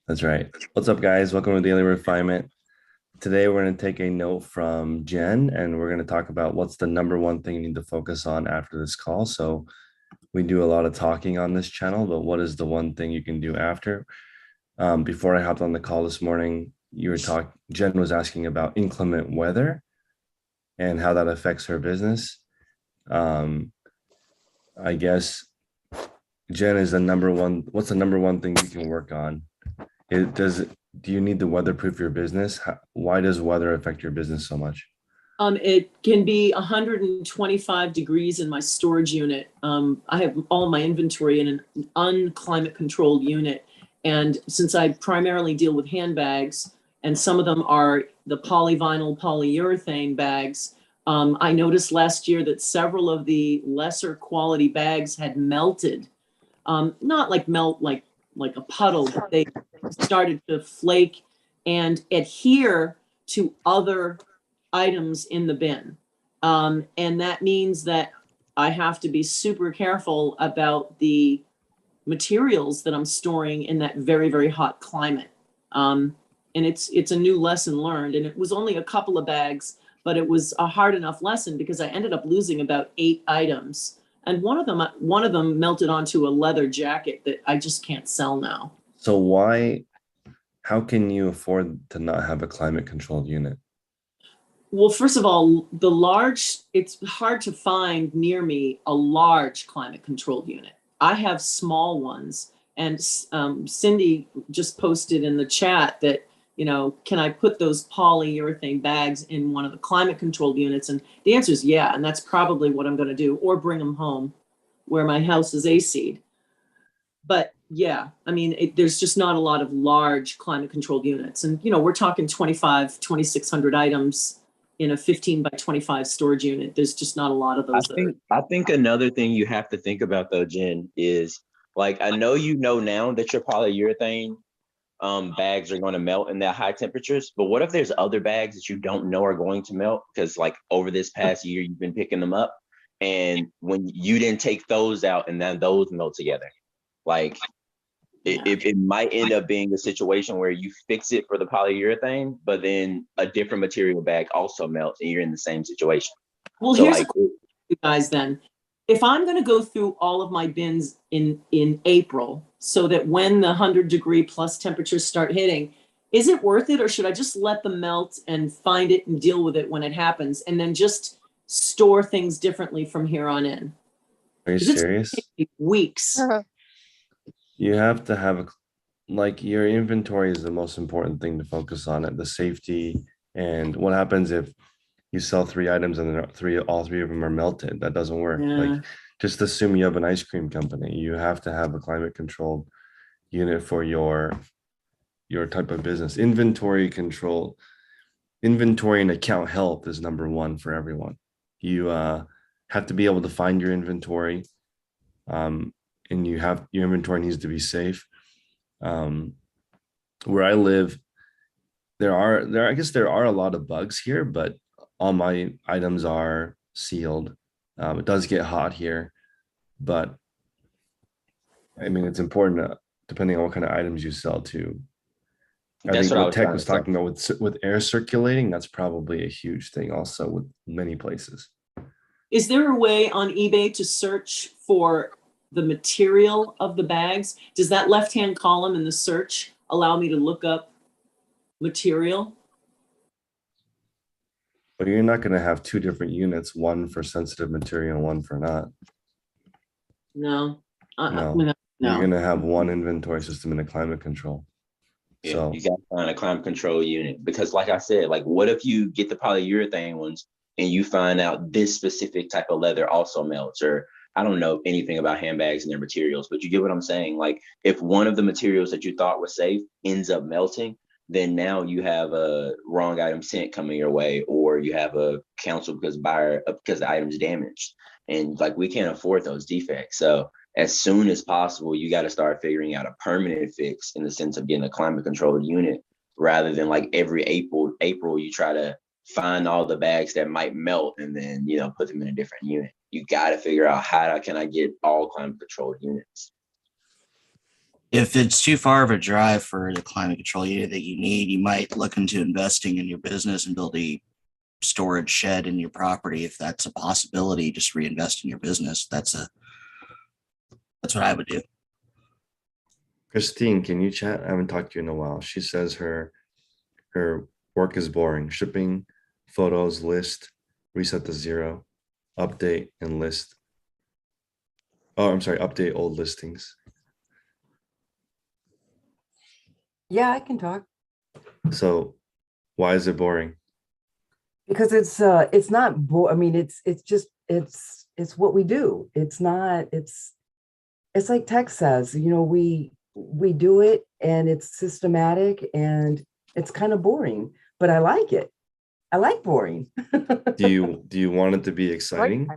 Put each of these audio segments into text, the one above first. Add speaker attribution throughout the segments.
Speaker 1: That's right. What's up, guys? Welcome to Daily Refinement. Today, we're going to take a note from Jen and we're going to talk about what's the number one thing you need to focus on after this call. So, we do a lot of talking on this channel, but what is the one thing you can do after? Before I hopped on the call this morning, Jen was asking about inclement weather and how that affects her business. I guess Jen is what's the number one thing you can work on? Do you need to weatherproof your business? Why does weather affect your business so much?
Speaker 2: It can be 125 degrees in my storage unit. I have all of my inventory in an unclimate controlled unit. And since I primarily deal with handbags, and some of them are the polyvinyl polyurethane bags, I noticed last year that several of the lesser quality bags had melted. Not like melt like a puddle, but they started to flake and adhere to other items in the bin. And that means that I have to be super careful about the materials that I'm storing in that very, very hot climate. And it's a new lesson learned. And it was only a couple of bags, but it was a hard enough lesson because I ended up losing about 8 items. And one of them melted onto a leather jacket that I just can't sell now.
Speaker 1: So how can you afford to not have a climate controlled unit?
Speaker 2: Well, first of all, it's hard to find near me a large climate controlled unit. I have small ones. And Cindy just posted in the chat that, can I put those polyurethane bags in one of the climate controlled units? And the answer is yeah. And that's probably what I'm going to do, or bring them home where my house is AC'd. But yeah, I mean, there's just not a lot of large climate controlled units. And, we're talking 2,600 items in a 15 by 25 storage unit. There's just not a lot of those.
Speaker 3: I think another thing you have to think about though, Jen, is like, I know now that your polyurethane bags are going to melt in that high temperatures, but what if there's other bags that you don't know are going to melt? Because like over this past year, you've been picking them up, and when you didn't take those out and then those melt together, like it might end up being a situation where you fix it for the polyurethane, but then a different material bag also melts and you're in the same situation.
Speaker 2: Well, so here's a question, you guys, then. If I'm going to go through all of my bins in April, so that when the 100-degree plus temperatures start hitting, is it worth it, or should I just let them melt and find it and deal with it when it happens, and then just store things differently from here on in?
Speaker 1: Are you serious?
Speaker 2: Weeks.
Speaker 1: You have to have your inventory is the most important thing to focus on, the safety. And what happens if you sell 3 items and all three of them are melted? That doesn't work.
Speaker 2: Yeah.
Speaker 1: Just assume you have an ice cream company. You have to have a climate controlled unit for your type of business. Inventory and account health is number one for everyone. You have to be able to find your inventory, and your inventory needs to be safe. Where I live, I guess there are a lot of bugs here, but all my items are sealed. It does get hot here, but I mean, it's important depending on what kind of items you sell too. I think what Tech was talking about with air circulating, that's probably a huge thing also with many places.
Speaker 2: Is there a way on eBay to search for the material of the bags? Does that left-hand column in the search allow me to look up material?
Speaker 1: But you're not going to have 2 different units, one for sensitive material and one for not.
Speaker 2: No.
Speaker 1: No. You're going to have one inventory system in a climate control.
Speaker 3: Yeah, so you got to find a climate control unit, because like I said, like what if you get the polyurethane ones and you find out this specific type of leather also melts? Or I don't know anything about handbags and their materials, but you get what I'm saying? Like if one of the materials that you thought was safe ends up melting, then now you have a wrong item sent coming your way, or you have a cancel because the item's damaged. And like, we can't afford those defects. So as soon as possible, you got to start figuring out a permanent fix in the sense of getting a climate controlled unit, rather than like every April you try to find all the bags that might melt and then, put them in a different unit. You got to figure out can I get all climate controlled units.
Speaker 4: If it's too far of a drive for the climate control unit that you need, you might look into investing in your business and build a storage shed in your property. If that's a possibility, just reinvest in your business. That's what I would do.
Speaker 1: Christine, can you chat? I haven't talked to you in a while. She says her work is boring. Shipping, photos, list, reset to zero, update and list. Oh, I'm sorry, update old listings.
Speaker 5: Yeah, I can talk
Speaker 1: So why is it boring?
Speaker 5: because it's not I mean, it's just it's what we do. It's not it's like Tech says, we do it and it's systematic and it's kind of boring, but I like it. I like boring.
Speaker 1: Do you want it to be exciting?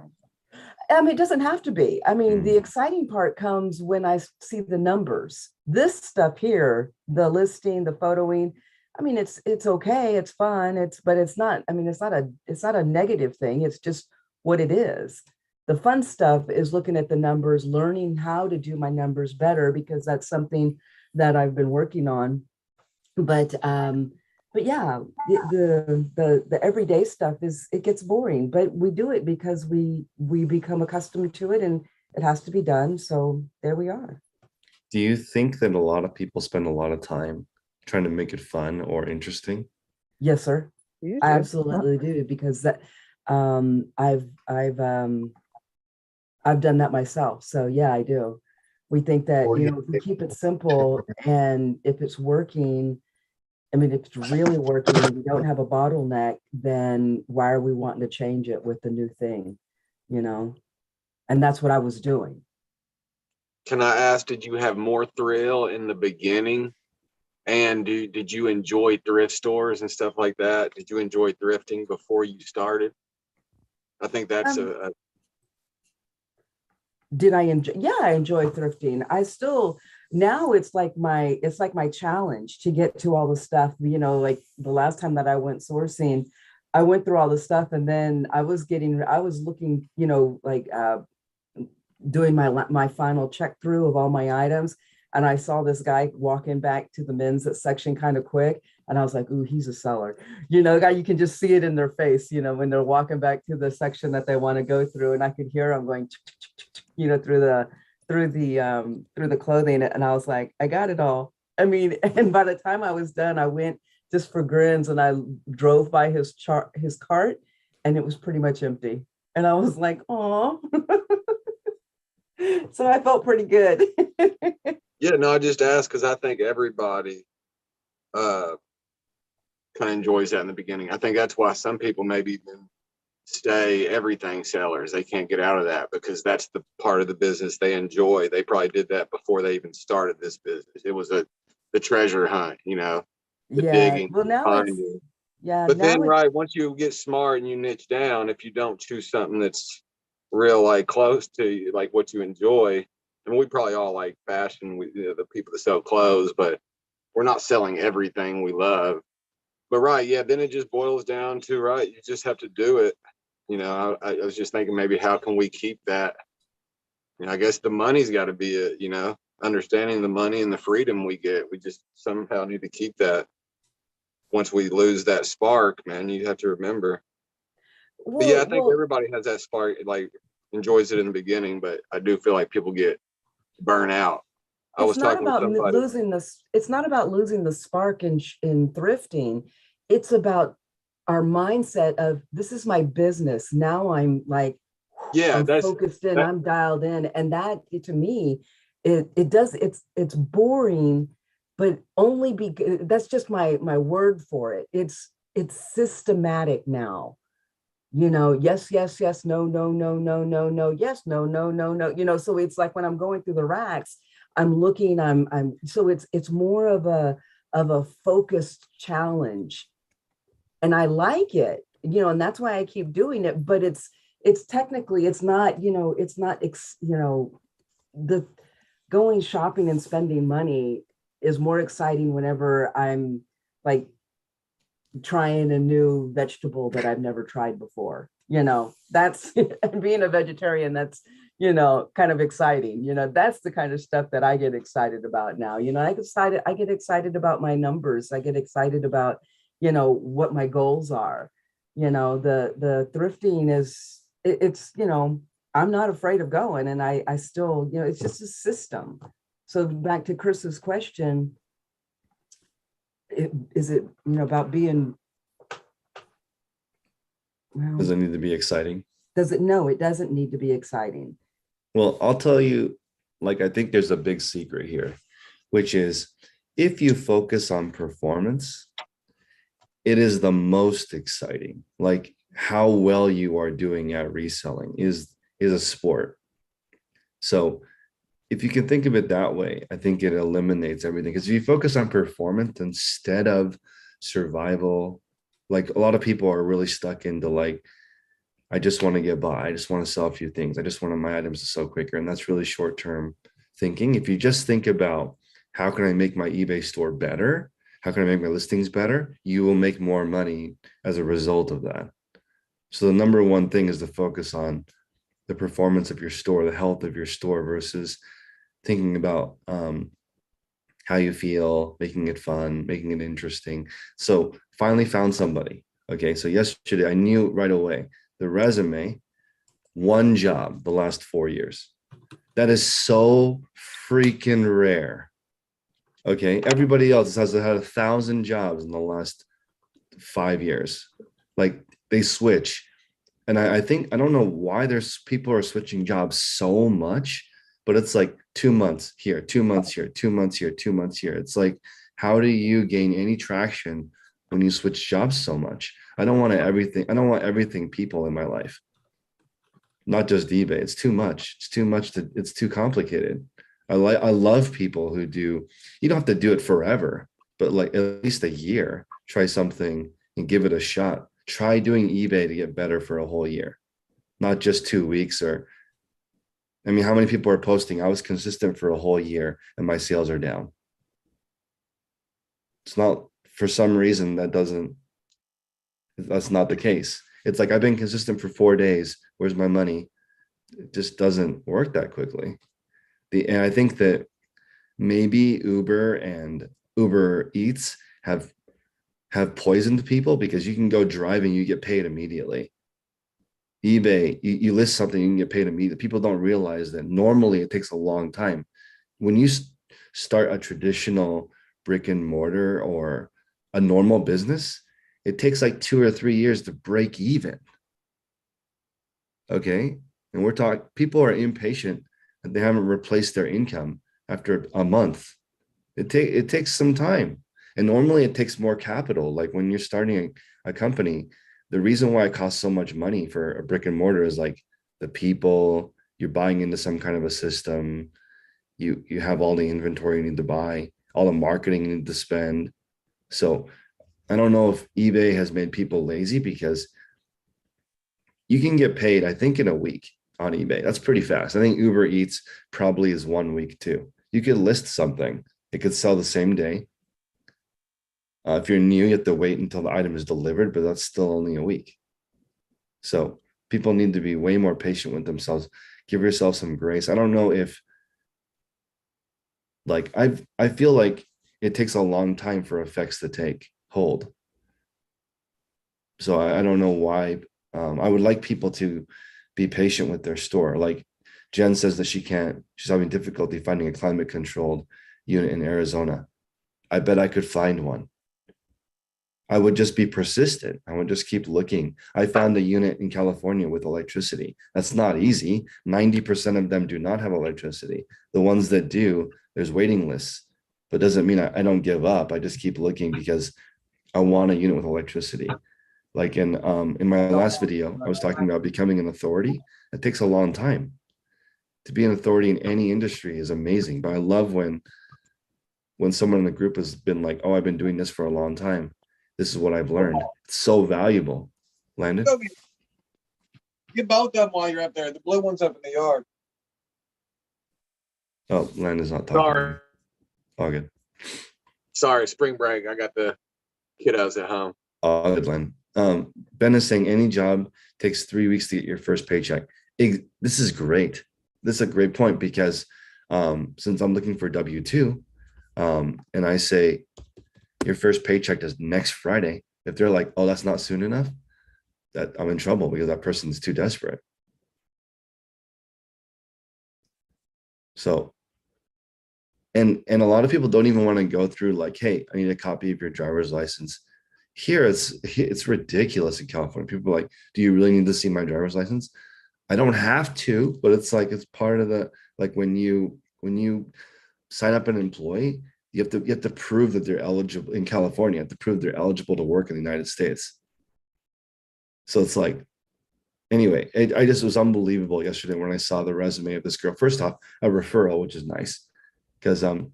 Speaker 5: It doesn't have to be. I mean, the exciting part comes when I see the numbers. This stuff here, the listing, the photoing, I mean, it's okay, it's fun, but it's not, I mean, it's not a negative thing. It's just what it is. The fun stuff is looking at the numbers, learning how to do my numbers better, because that's something that I've been working on. But yeah, the everyday stuff it gets boring, but we do it because we become accustomed to it and it has to be done. So there we are.
Speaker 1: Do you think that a lot of people spend a lot of time trying to make it fun or interesting?
Speaker 5: Yes, sir. I absolutely do, because that I've done that myself. So yeah, I do. We think that, if we keep it simple and if it's working, I mean, if it's really working and we don't have a bottleneck, then why are we wanting to change it with the new thing, And that's what I was doing.
Speaker 6: Can I ask, did you have more thrill in the beginning? And did you enjoy thrift stores and stuff like that? Did you enjoy thrifting before you started? I think that's
Speaker 5: Did I enjoy? Yeah, I enjoy thrifting. Now it's like my challenge to get to all the stuff, like the last time that I went sourcing, I went through all the stuff and then I was looking, doing my final check through of all my items. And I saw this guy walking back to the men's section kind of quick. And I was like, ooh, he's a seller. Guy, you can just see it in their face, when they're walking back to the section that they want to go through. And I could hear them going, through the clothing. And I was like, I got it all. I mean, and by the time I was done, I went just for grins and I drove by his cart and it was pretty much empty. And I was like, oh. So I felt pretty good.
Speaker 6: Yeah, no, I just asked because I think everybody kind of enjoys that in the beginning. I think that's why some people maybe even stay everything sellers. They can't get out of that because that's the part of the business they enjoy. They probably did that before they even started this business. It was the treasure hunt, the digging,
Speaker 5: well, now
Speaker 6: finding. But then, right, once you get smart and you niche down, if you don't choose something that's real, like close to you, like what you enjoy, and we probably all like fashion, the people that sell clothes, but we're not selling everything we love. But right, yeah, then it just boils down to, right, you just have to do it. I was just thinking maybe how can we keep that? I guess the money's got to be it, understanding the money and the freedom we get. We just somehow need to keep that. Once we lose that spark, man, you have to remember. But yeah, I think everybody has that spark, like enjoys it in the beginning, but I do feel like people get burnt out. I was talking to somebody.
Speaker 5: It's not about losing the spark in thrifting. It's about our mindset of this is my business. Now I'm like, I'm focused in, I'm dialed in. And that to me, it's boring, but only that's just my word for it. It's systematic now. Yes, yes, yes, no, no, no, no, no, no, yes, no, no, no, no, so it's like when I'm going through the racks, I'm looking, so it's more of a focused challenge. And I like it, and that's why I keep doing it, but it's technically, it's not, the going shopping and spending money is more exciting whenever I'm like trying a new vegetable that I've never tried before. That's being a vegetarian. That's kind of exciting. That's the kind of stuff that I get excited about now. I get excited about my numbers. I get excited about, what my goals are. The thrifting is, it's, I'm not afraid of going, and I still, it's just a system. So back to Chris's question, is it, about being, well,
Speaker 1: Does it need to be exciting?
Speaker 5: No, it doesn't need to be exciting.
Speaker 1: Well, I'll tell you, I think there's a big secret here, which is if you focus on performance, it is the most exciting. Like how well you are doing at reselling is a sport. So if you can think of it that way, I think it eliminates everything. Because if you focus on performance instead of survival, like a lot of people are really stuck into I just want to get by. I just want to sell a few things. I just want my items to sell quicker. And that's really short-term thinking. If you just think about how can I make my eBay store better? How can I make my listings better? You will make more money as a result of that. So the number one thing is to focus on the performance of your store, the health of your store versus thinking about how you feel, making it fun, making it interesting. So finally found somebody. Okay, so yesterday I knew right away the resume, one job the last 4 years. That is so freaking rare. Okay, everybody else has had 1,000 jobs in the last 5 years. They switch. And I think, I don't know why people are switching jobs so much, but it's 2 months here, 2 months here, 2 months here, 2 months here. It's how do you gain any traction when you switch jobs so much? I don't want everything people in my life, not just eBay. It's too much. It's too complicated. I love people who do, you don't have to do it forever, but at least a year, try something and give it a shot. Try doing eBay to get better for a whole year, not just 2 weeks how many people are posting, I was consistent for a whole year and my sales are down. It's not, for some reason, that's not the case. It's I've been consistent for 4 days. Where's my money? It just doesn't work that quickly. And I think that maybe Uber and Uber Eats have poisoned people because you can go drive and you get paid immediately. eBay, you list something, you can get paid immediately. People don't realize that normally it takes a long time. When you start a traditional brick and mortar or a normal business, it takes 2 or 3 years to break even. Okay. And we're talking, people are impatient and they haven't replaced their income after a month. It takes some time. And normally it takes more capital. When you're starting a company, the reason why it costs so much money for a brick and mortar is the people, you're buying into some kind of a system. You have all the inventory you need to buy, all the marketing you need to spend. So I don't know if eBay has made people lazy because you can get paid, I think, in a week on eBay. That's pretty fast. I think Uber Eats probably is 1 week too. You could list something. It could sell the same day. If you're new, you have to wait until the item is delivered, but that's still only a week. So people need to be way more patient with themselves. Give yourself some grace. I don't know if I feel like it takes a long time for effects to take hold. So I don't know why. I would like people to be patient with their store. Jen says that she's having difficulty finding a climate controlled unit in Arizona. I bet I could find one. I would just be persistent. I would just keep looking. I found a unit in California with electricity. That's not easy. 90% of them do not have electricity. The ones that do, there's waiting lists, but doesn't mean I don't give up. I just keep looking because I want a unit with electricity. In my last video, I was talking about becoming an authority. It takes a long time. To be an authority in any industry is amazing, but I love when someone in the group has been oh, I've been doing this for a long time. This is what I've learned. It's so valuable. Landon?
Speaker 6: Get both of them while you're up there. The blue one's up in the yard.
Speaker 1: Oh, Landon's not talking.
Speaker 6: Sorry.
Speaker 1: All good.
Speaker 6: Sorry, spring break. I got the kiddos at home.
Speaker 1: All good, Landon. Ben is saying any job takes 3 weeks to get your first paycheck. This is great. this is a great point because since I'm looking for W-2, and I say your first paycheck is next Friday, if they're like, oh, that's not soon enough, that I'm in trouble because that person's too desperate. So, and a lot of people don't even want to go through like, hey, I need a copy of your driver's license. Here, it's ridiculous in California. People are like, do you really need to see my driver's license? I don't have to, but it's like it's part of the, like when you sign up an employee, you have to prove that they're eligible in California. You have to prove they're eligible to work in the United States. So it's like, anyway, I just was unbelievable yesterday when I saw the resume of this girl. First off, a referral, which is nice because my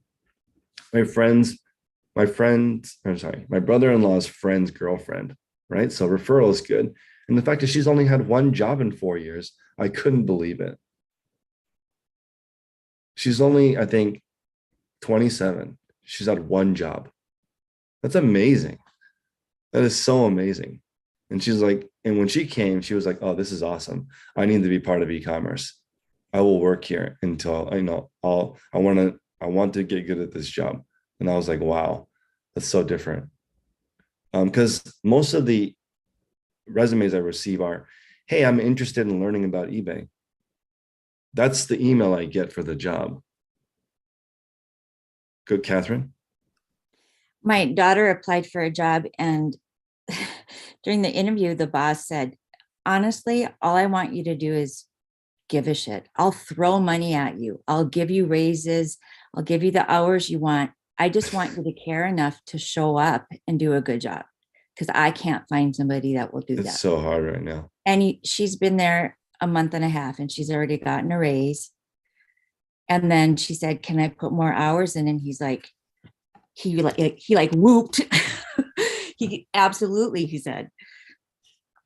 Speaker 1: brother-in-law's friend's girlfriend, right? So referral is good. And the fact that she's only had one job in 4 years, I couldn't believe it. She's only, I think, 27. She's had one job. That's amazing. That is so amazing. And she's like, and when she came, she was like, oh, this is awesome. I need to be part of e-commerce. I will work here until I want to get good at this job. And I was like, wow, that's so different. Because most of the resumes I receive are, hey, I'm interested in learning about eBay. That's the email I get for the job. Good, Catherine?
Speaker 7: My daughter applied for a job, and during the interview, the boss said, honestly, all I want you to do is give a shit. I'll throw money at you. I'll give you raises. I'll give you the hours you want. I just want you to care enough to show up and do a good job, because I can't find somebody that will do that.
Speaker 1: It's so hard right now.
Speaker 7: And she's been there a month and a half and she's already gotten a raise. And then she said, can I put more hours in? And he's like, he whooped. Absolutely, he said.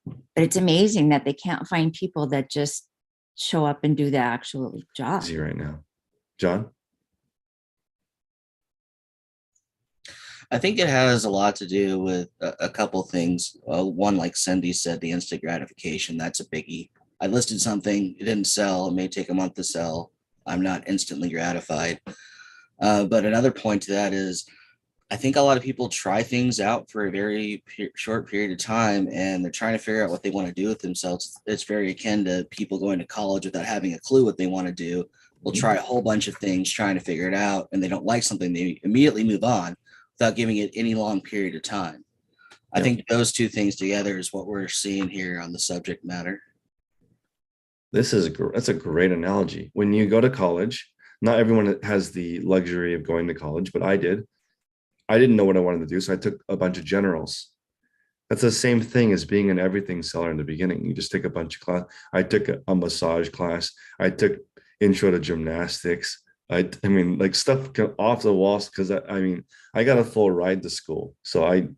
Speaker 7: But it's amazing that they can't find people that just show up and do the actual job.
Speaker 1: Easy right now. John?
Speaker 4: I think it has a lot to do with a couple things. One, like Cindy said, the instant gratification, that's a biggie. I listed something, it didn't sell, it may take a month to sell. I'm not instantly gratified. But another point to that is, I think a lot of people try things out for a very short period of time, and they're trying to figure out what they want to do with themselves. It's very akin to people going to college without having a clue what they want to do. They'll try a whole bunch of things trying to figure it out, and they don't like something, they immediately move on without giving it any long period of time. I think those two things together is what we're seeing here on the subject matter.
Speaker 1: That's a great analogy. When you go to college, not everyone has the luxury of going to college, but I did. I didn't know what I wanted to do, so I took a bunch of generals. That's the same thing as being an everything seller in the beginning. You just take a bunch of class. I took a massage class. I took intro to gymnastics. I mean, like stuff off the walls, because I got a full ride to school. So I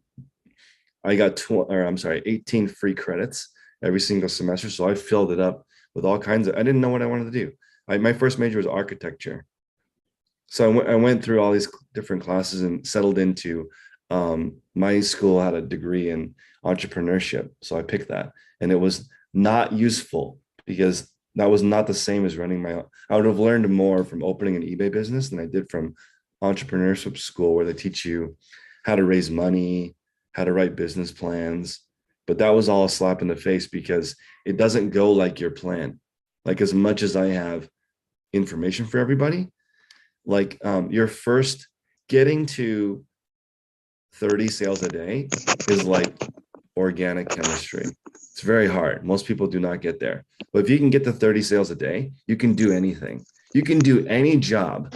Speaker 1: got 18 free credits every single semester. So I filled it up with all kinds of, I didn't know what I wanted to do. My first major was architecture. So I went through all these different classes and settled into, my school had a degree in entrepreneurship. So I picked that, and it was not useful because that was not the same as running I would have learned more from opening an eBay business than I did from entrepreneurship school, where they teach you how to raise money, how to write business plans. But that was all a slap in the face because it doesn't go like your plan. Like, as much as I have information for everybody, like your first getting to 30 sales a day is like organic chemistry. It's very hard. Most people do not get there. But if you can get to 30 sales a day, you can do anything. You can do any job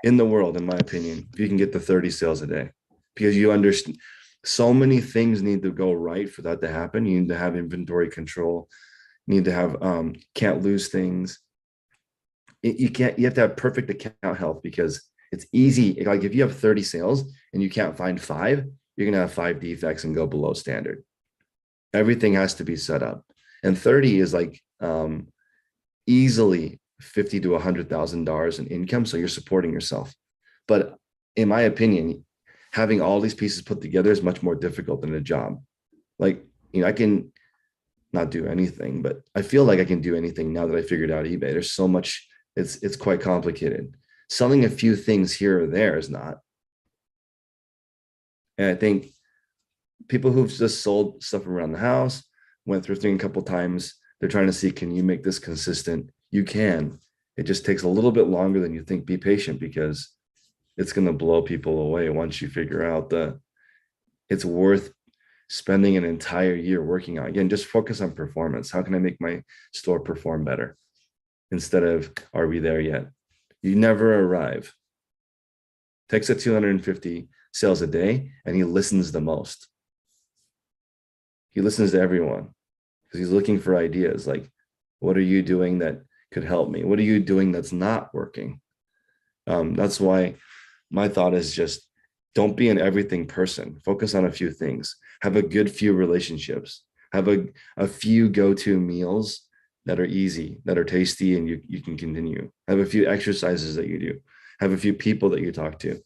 Speaker 1: in the world, in my opinion, if you can get to 30 sales a day, because you understand so many things need to go right for that to happen. You need to have inventory control. You need to have, can't lose things. You have to have perfect account health, because it's easy. Like, if you have 30 sales and you can't find 5, you're going to have 5 defects and go below standard. Everything has to be set up. And 30 is like easily $50,000 to $100,000 in income. So you're supporting yourself. But in my opinion, having all these pieces put together is much more difficult than a job. Like, I can not do anything, but I feel like I can do anything now that I figured out eBay. There's so much It's quite complicated. Selling a few things here or there is not. And I think people who've just sold stuff around the house, went thrifting a couple times, they're trying to see, can you make this consistent? You can. It just takes a little bit longer than you think. Be patient, because it's going to blow people away once you figure out that it's worth spending an entire year working on. Again, just focus on performance. How can I make my store perform better? Instead of, are we there yet? You never arrive. Takes at 250 sales a day, and he listens the most. He listens to everyone because he's looking for ideas like, what are you doing that could help me? What are you doing that's not working? That's why my thought is just don't be an everything person. Focus on a few things. Have a good few relationships. Have a few go-to meals that are easy, that are tasty, and you can continue. Have a few exercises that you do. Have a few people that you talk to.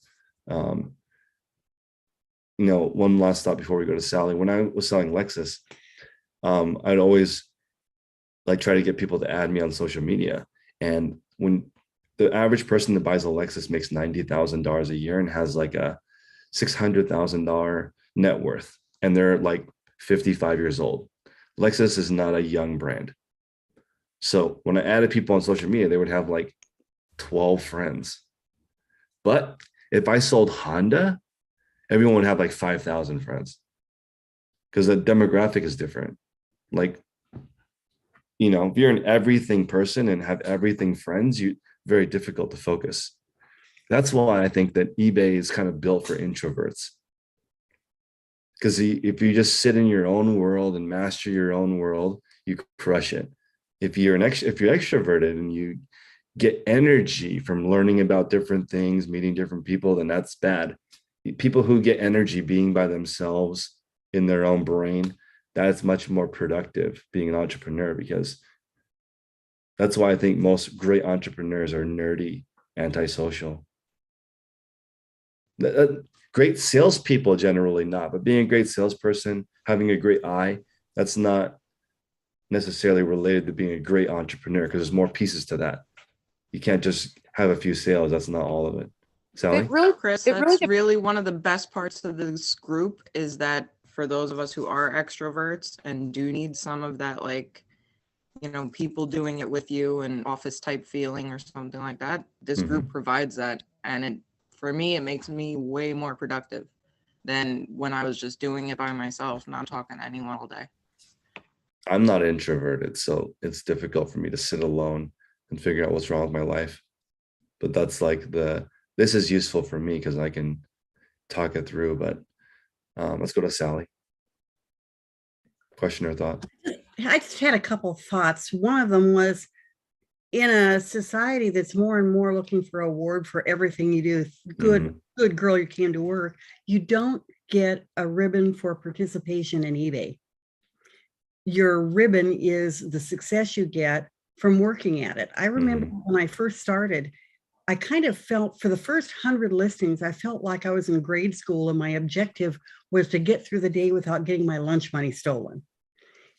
Speaker 1: One last thought before we go to Sally. When I was selling Lexus, I'd always try to get people to add me on social media. And when the average person that buys a Lexus makes $90,000 a year and has like a $600,000 net worth, and they're like 55 years old, Lexus is not a young brand. So when I added people on social media, they would have like 12 friends. But if I sold Honda, everyone would have like 5,000 friends, because the demographic is different. If you're an everything person and have everything friends, very difficult to focus. That's why I think that eBay is kind of built for introverts. Because if you just sit in your own world and master your own world, you crush it. If you're extroverted and you get energy from learning about different things, meeting different people, then that's bad. People who get energy being by themselves in their own brain, that's much more productive being an entrepreneur, because that's why I think most great entrepreneurs are nerdy, antisocial. Great salespeople generally not, but being a great salesperson, having a great eye, that's not necessarily related to being a great entrepreneur, because there's more pieces to that. You can't just have a few sales. That's not all of it. Sally?
Speaker 8: Chris, that's really one of the best parts of this group, is that for those of us who are extroverts and do need some of that, people doing it with you and office type feeling or something like that, this group provides that. And for me, it makes me way more productive than when I was just doing it by myself, not talking to anyone all day.
Speaker 1: I'm not introverted, so it's difficult for me to sit alone and figure out what's wrong with my life. But that's this is useful for me because I can talk it through. But let's go to Sally. Question or thought?
Speaker 9: I just had a couple thoughts. One of them was, in a society that's more and more looking for award for everything you do, good girl, you came to work, you don't get a ribbon for participation in eBay. Your ribbon is the success you get from working at it. I remember when I first started, I kind of felt, for the first 100 listings, I felt like I was in grade school and my objective was to get through the day without getting my lunch money stolen.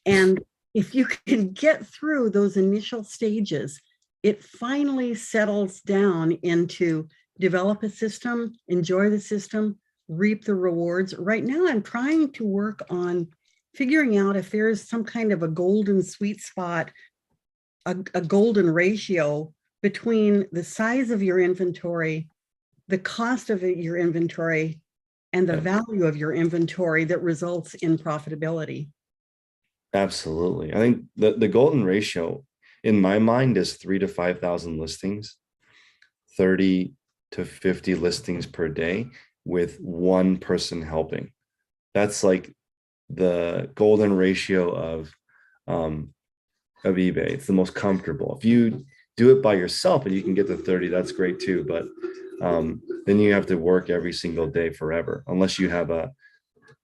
Speaker 9: And if you can get through those initial stages, it finally settles down into develop a system, enjoy the system, reap the rewards. Right now, I'm trying to work on figuring out if there is some kind of a golden sweet spot, a golden ratio between the size of your inventory, the cost of your inventory, and the value of your inventory that results in profitability.
Speaker 1: Absolutely. I think the golden ratio in my mind is 3,000 to 5,000 listings, 30 to 50 listings per day with one person helping. That's like the golden ratio of eBay. It's the most comfortable. If you do it by yourself and you can get to 30, that's great too. But then you have to work every single day forever, unless you have a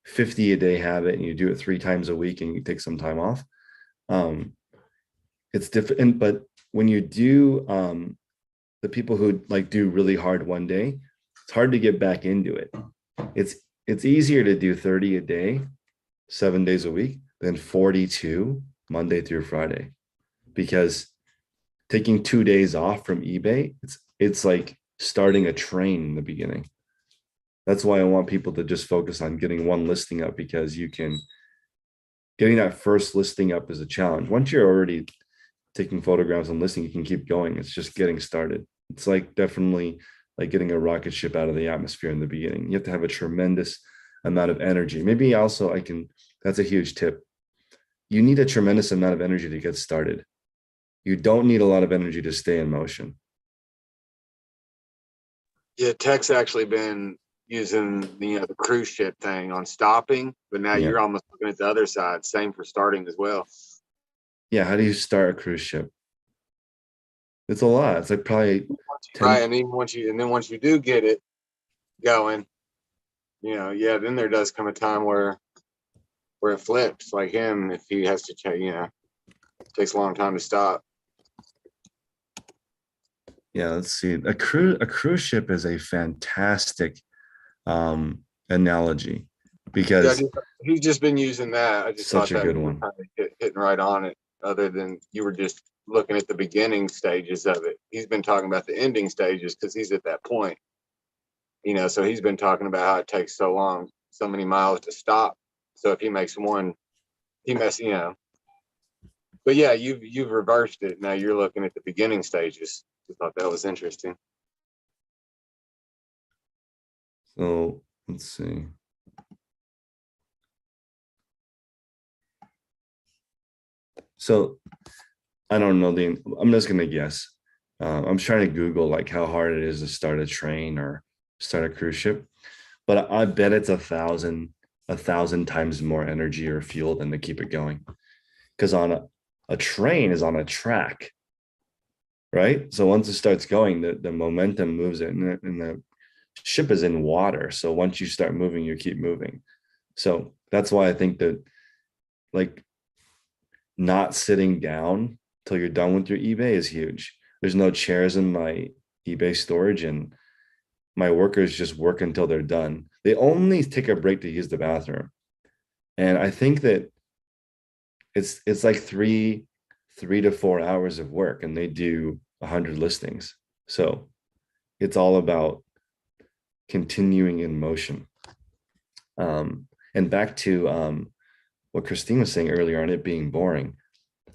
Speaker 1: 50 a day habit and you do it 3 times a week and you take some time off. It's different. But when you do, the people who do really hard one day, it's hard to get back into it. It's easier to do 30 a day, 7 days a week, than 42 Monday through Friday, because taking 2 days off from eBay, it's like starting a train in the beginning. That's why I want people to just focus on getting one listing up, because getting that first listing up is a challenge. Once you're already taking photographs and listing, you can keep going. It's just getting started. It's like definitely like getting a rocket ship out of the atmosphere in the beginning. You have to have a tremendous amount of energy. Maybe also that's a huge tip. You need a tremendous amount of energy to get started. You don't need a lot of energy to stay in motion.
Speaker 6: Yeah, Tech's actually been using the cruise ship thing on stopping, but now you're almost looking at the other side. Same for starting as well.
Speaker 1: Yeah, how do you start a cruise ship? It's a lot. It's like probably 10.
Speaker 6: Right, and then once you do get it going, then there does come a time where it flips. Like him, if he has to change, it takes a long time to stop.
Speaker 1: Yeah, let's see. A cruise ship is a fantastic analogy, because
Speaker 6: he's just been using that. I just
Speaker 1: such
Speaker 6: thought
Speaker 1: a good one.
Speaker 6: Kind of hitting right on it. Other than you were just looking at the beginning stages of it, he's been talking about the ending stages because he's at that point. So he's been talking about how it takes so long, so many miles to stop. So if he makes one, he messes. But yeah, you've reversed it. Now you're looking at the beginning stages. I thought that was interesting.
Speaker 1: So let's see. So I don't know I'm just gonna guess. I'm trying to Google like how hard it is to start a train or start a cruise ship, but I bet it's 1,000 times more energy or fuel than to keep it going. Because on a train is on a track, right? So once it starts going, the momentum moves it, and the ship is in water. So once you start moving, you keep moving. So that's why I think that like not sitting down till you're done with your eBay is huge. There's no chairs in my eBay storage, and my workers just work until they're done. They only take a break to use the bathroom. And I think that it's like 3 to 4 hours of work, and they do 100 listings. So it's all about continuing in motion. And back to what Christine was saying earlier on it being boring.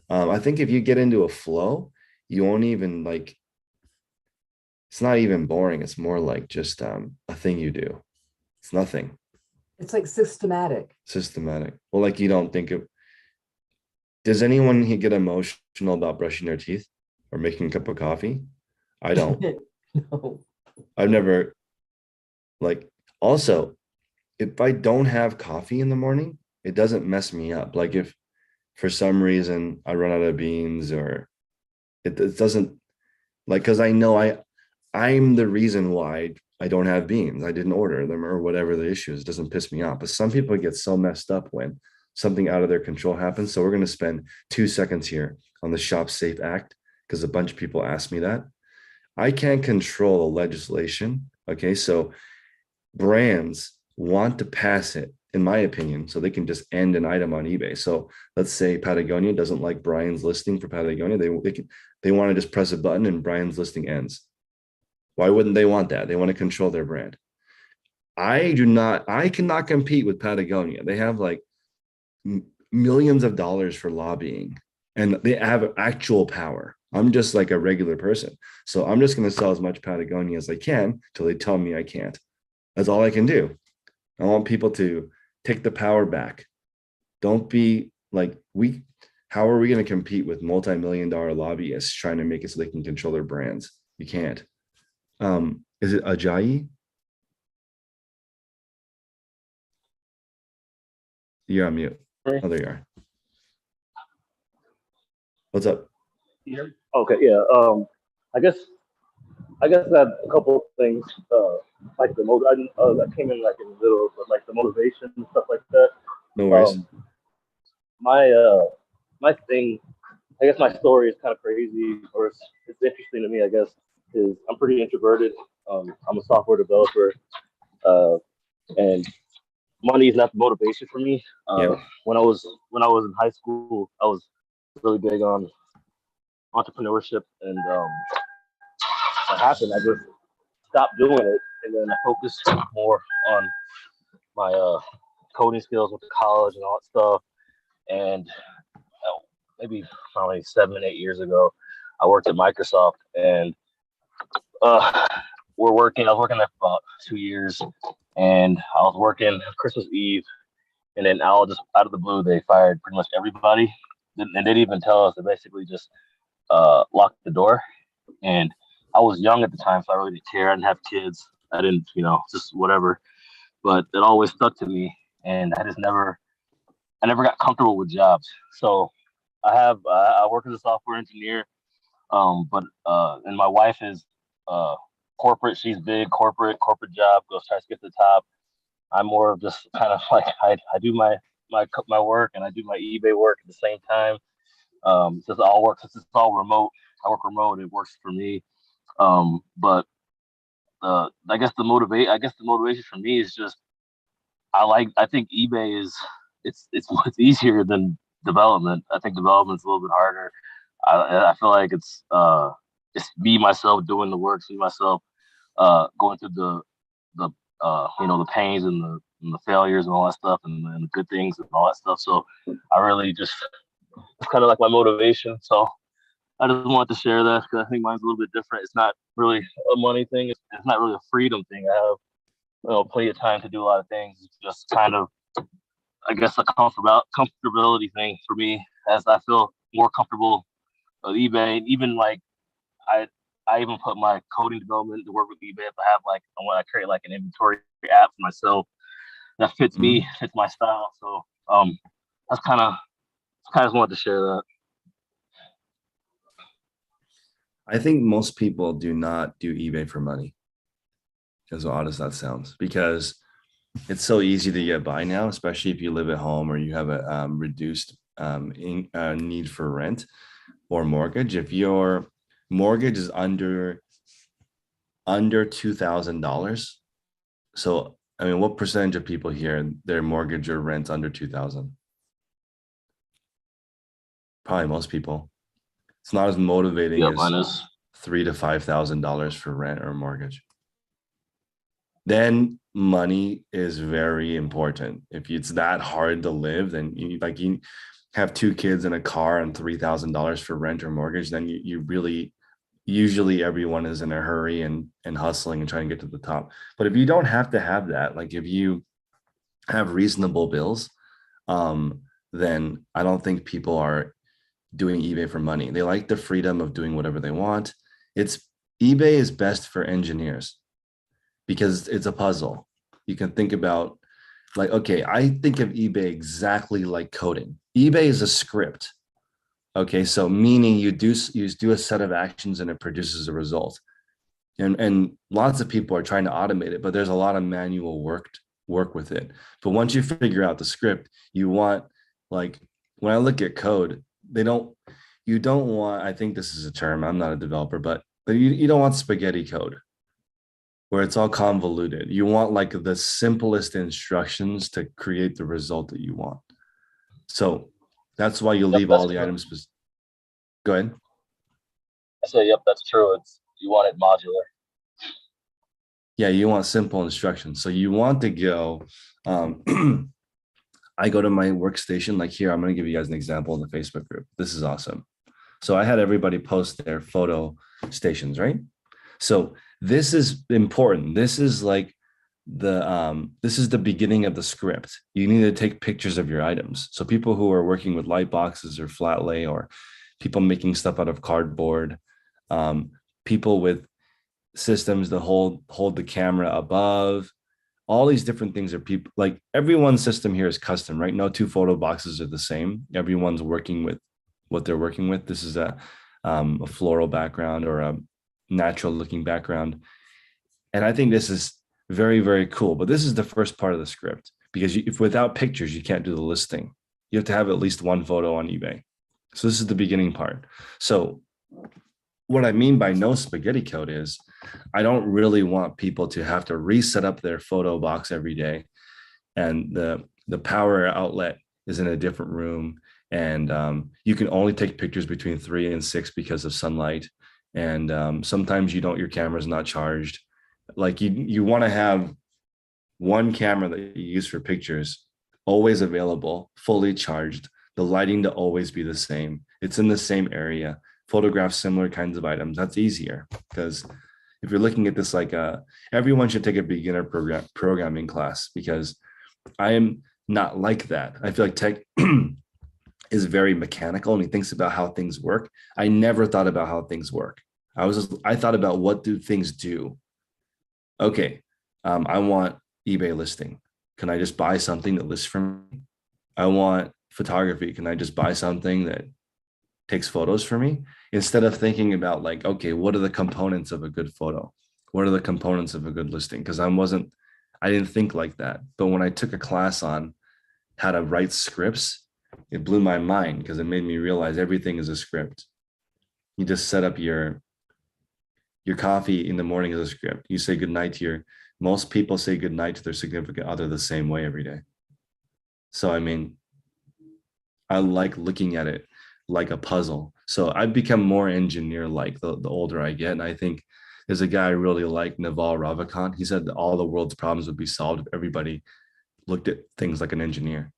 Speaker 1: I think if you get into a flow, you won't even like, it's not even boring. It's more like just a thing you do. It's nothing.
Speaker 5: It's like systematic.
Speaker 1: Well, like you don't think of, does anyone get emotional about brushing their teeth or making a cup of coffee? I don't.
Speaker 5: No.
Speaker 1: I've never, like, also, if I don't have coffee in the morning, it doesn't mess me up. Like if for some reason I run out of beans, or it doesn't, like, because I know I'm the reason why I don't have beans. I didn't order them or whatever the issue is. It doesn't piss me off. But some people get so messed up when something out of their control happens. So we're going to spend 2 seconds here on the Shop Safe Act, because a bunch of people asked me that. I can't control the legislation. Okay. So brands want to pass it, in my opinion, so they can just end an item on eBay. So let's say Patagonia doesn't like Brian's listing for Patagonia. They want to just press a button and Brian's listing ends. Why wouldn't they want that? They want to control their brand. I cannot compete with Patagonia. They have like millions of dollars for lobbying, and they have actual power. I'm just like a regular person. So I'm just going to sell as much Patagonia as I can till they tell me I can't. That's all I can do. I want people to take the power back. Don't be like, how are we going to compete with multi-million-dollar lobbyists trying to make it so they can control their brands? You can't. Is it Ajayi? You're on mute. Oh, there you are. What's up?
Speaker 10: Okay, yeah. I guess I have a couple of things. Like I came in like in the middle, but like the motivation and stuff like that.
Speaker 1: No worries.
Speaker 10: My thing, I guess my story is kind of crazy, or it's interesting to me. I guess is I'm pretty introverted. I'm a software developer, and money is not the motivation for me. When I was in high school, I was really big on entrepreneurship, and what happened, I just stopped doing it, and then I focused more on my coding skills with college and all that stuff. And maybe probably 7, 8 years ago, I worked at Microsoft, and I was working there for about 2 years, and I was working Christmas Eve, and then out of the blue, they fired pretty much everybody, and they didn't even tell us. They basically just locked the door. And I was young at the time, so I really didn't care. I didn't have kids. I didn't, just whatever. But it always stuck to me, and I never got comfortable with jobs. So I work as a software engineer, but and my wife is corporate. She's big corporate job, goes tries to get to the top. I'm more of just kind of like I do my work and I do my eBay work at the same time. Since it's all remote, I work remote. It works for me. But I guess the motivation for me is just I think eBay is it's easier than development. I think development's a little bit harder. I feel like it's me myself doing the work, me myself going through the the pains and the failures and all that stuff, and the good things and all that stuff. So I really just it's kind of like my motivation. So I just wanted to share that because I think mine's a little bit different. It's not really a money thing. It's not really a freedom thing. I have plenty of time to do a lot of things. It's just kind of, I guess, a comfortability thing for me, as I feel more comfortable with eBay. Even like I even put my coding development to work with eBay if I want to create like an inventory app for myself that fits me, fits my style. So that's kind of just wanted to share that.
Speaker 1: I think most people do not do eBay for money, as odd as that sounds, because it's so easy to get by now, especially if you live at home or you have a reduced need for rent or mortgage. If your mortgage is under $2,000, so I mean, what percentage of people here, their mortgage or rent's under 2,000? Probably most people. It's not as motivating as $3,000 to $5,000 for rent or mortgage. Then money is very important. If it's that hard to live, then you have 2 kids and a car and $3,000 for rent or mortgage, then you really, usually everyone is in a hurry and hustling and trying to get to the top. But if you don't have to have that, like if you have reasonable bills, then I don't think people are doing eBay for money. They like the freedom of doing whatever they want. eBay is best for engineers because it's a puzzle. You can think about like, okay, I think of eBay exactly like coding. eBay is a script. Okay, so meaning you do a set of actions and it produces a result. And lots of people are trying to automate it, but there's a lot of manual work with it. But once you figure out the script, you want, like when I look at code, you don't want, I think this is a term, I'm not a developer, but you don't want spaghetti code where it's all convoluted. You want like the simplest instructions to create the result that you want. So that's why you leave all the items. Go ahead.
Speaker 10: I say, yep, that's true. You want it modular.
Speaker 1: Yeah, you want simple instructions. So you want to go, I go to my workstation, like here, I'm going to give you guys an example in the Facebook group. This is awesome. So I had everybody post their photo stations, right? So this is important. This is like this is the beginning of the script. You need to take pictures of your items. So people who are working with light boxes or flat lay, or people making stuff out of cardboard, people with systems that hold the camera above, all these different things are people, like everyone's system here is custom, right? No 2 photo boxes are the same. Everyone's working with what they're working with. This is a floral background or a natural looking background. And I think this is very, very cool. But this is the first part of the script, because if without pictures, you can't do the listing. You have to have at least 1 photo on eBay. So this is the beginning part. So what I mean by no spaghetti code is I don't really want people to have to reset up their photo box every day. And the power outlet is in a different room. and you can only take pictures between 3 and 6 because of sunlight. And sometimes your camera's not charged. Like you want to have one camera that you use for pictures always available, fully charged, the lighting to always be the same. It's in the same area, photograph similar kinds of items. That's easier, because if you're looking at this like everyone should take a beginner programming class, because I am not like that. I feel like tech is very mechanical and he thinks about how things work. I never thought about how things work. I thought about, what do things do? Okay, I want eBay listing. Can I just buy something that lists for me? I want photography. Can I just buy something that takes photos for me? Instead of thinking about like, okay, what are the components of a good photo? What are the components of a good listing? Because I didn't think like that. But when I took a class on how to write scripts, it blew my mind, because it made me realize everything is a script. You just set up your coffee in the morning as a script. You say goodnight to most people say goodnight to their significant other the same way every day. So, I mean, I like looking at it like a puzzle. So I've become more engineer-like the older I get. And I think there's a guy I really like, Naval Ravikant. He said that all the world's problems would be solved if everybody looked at things like an engineer.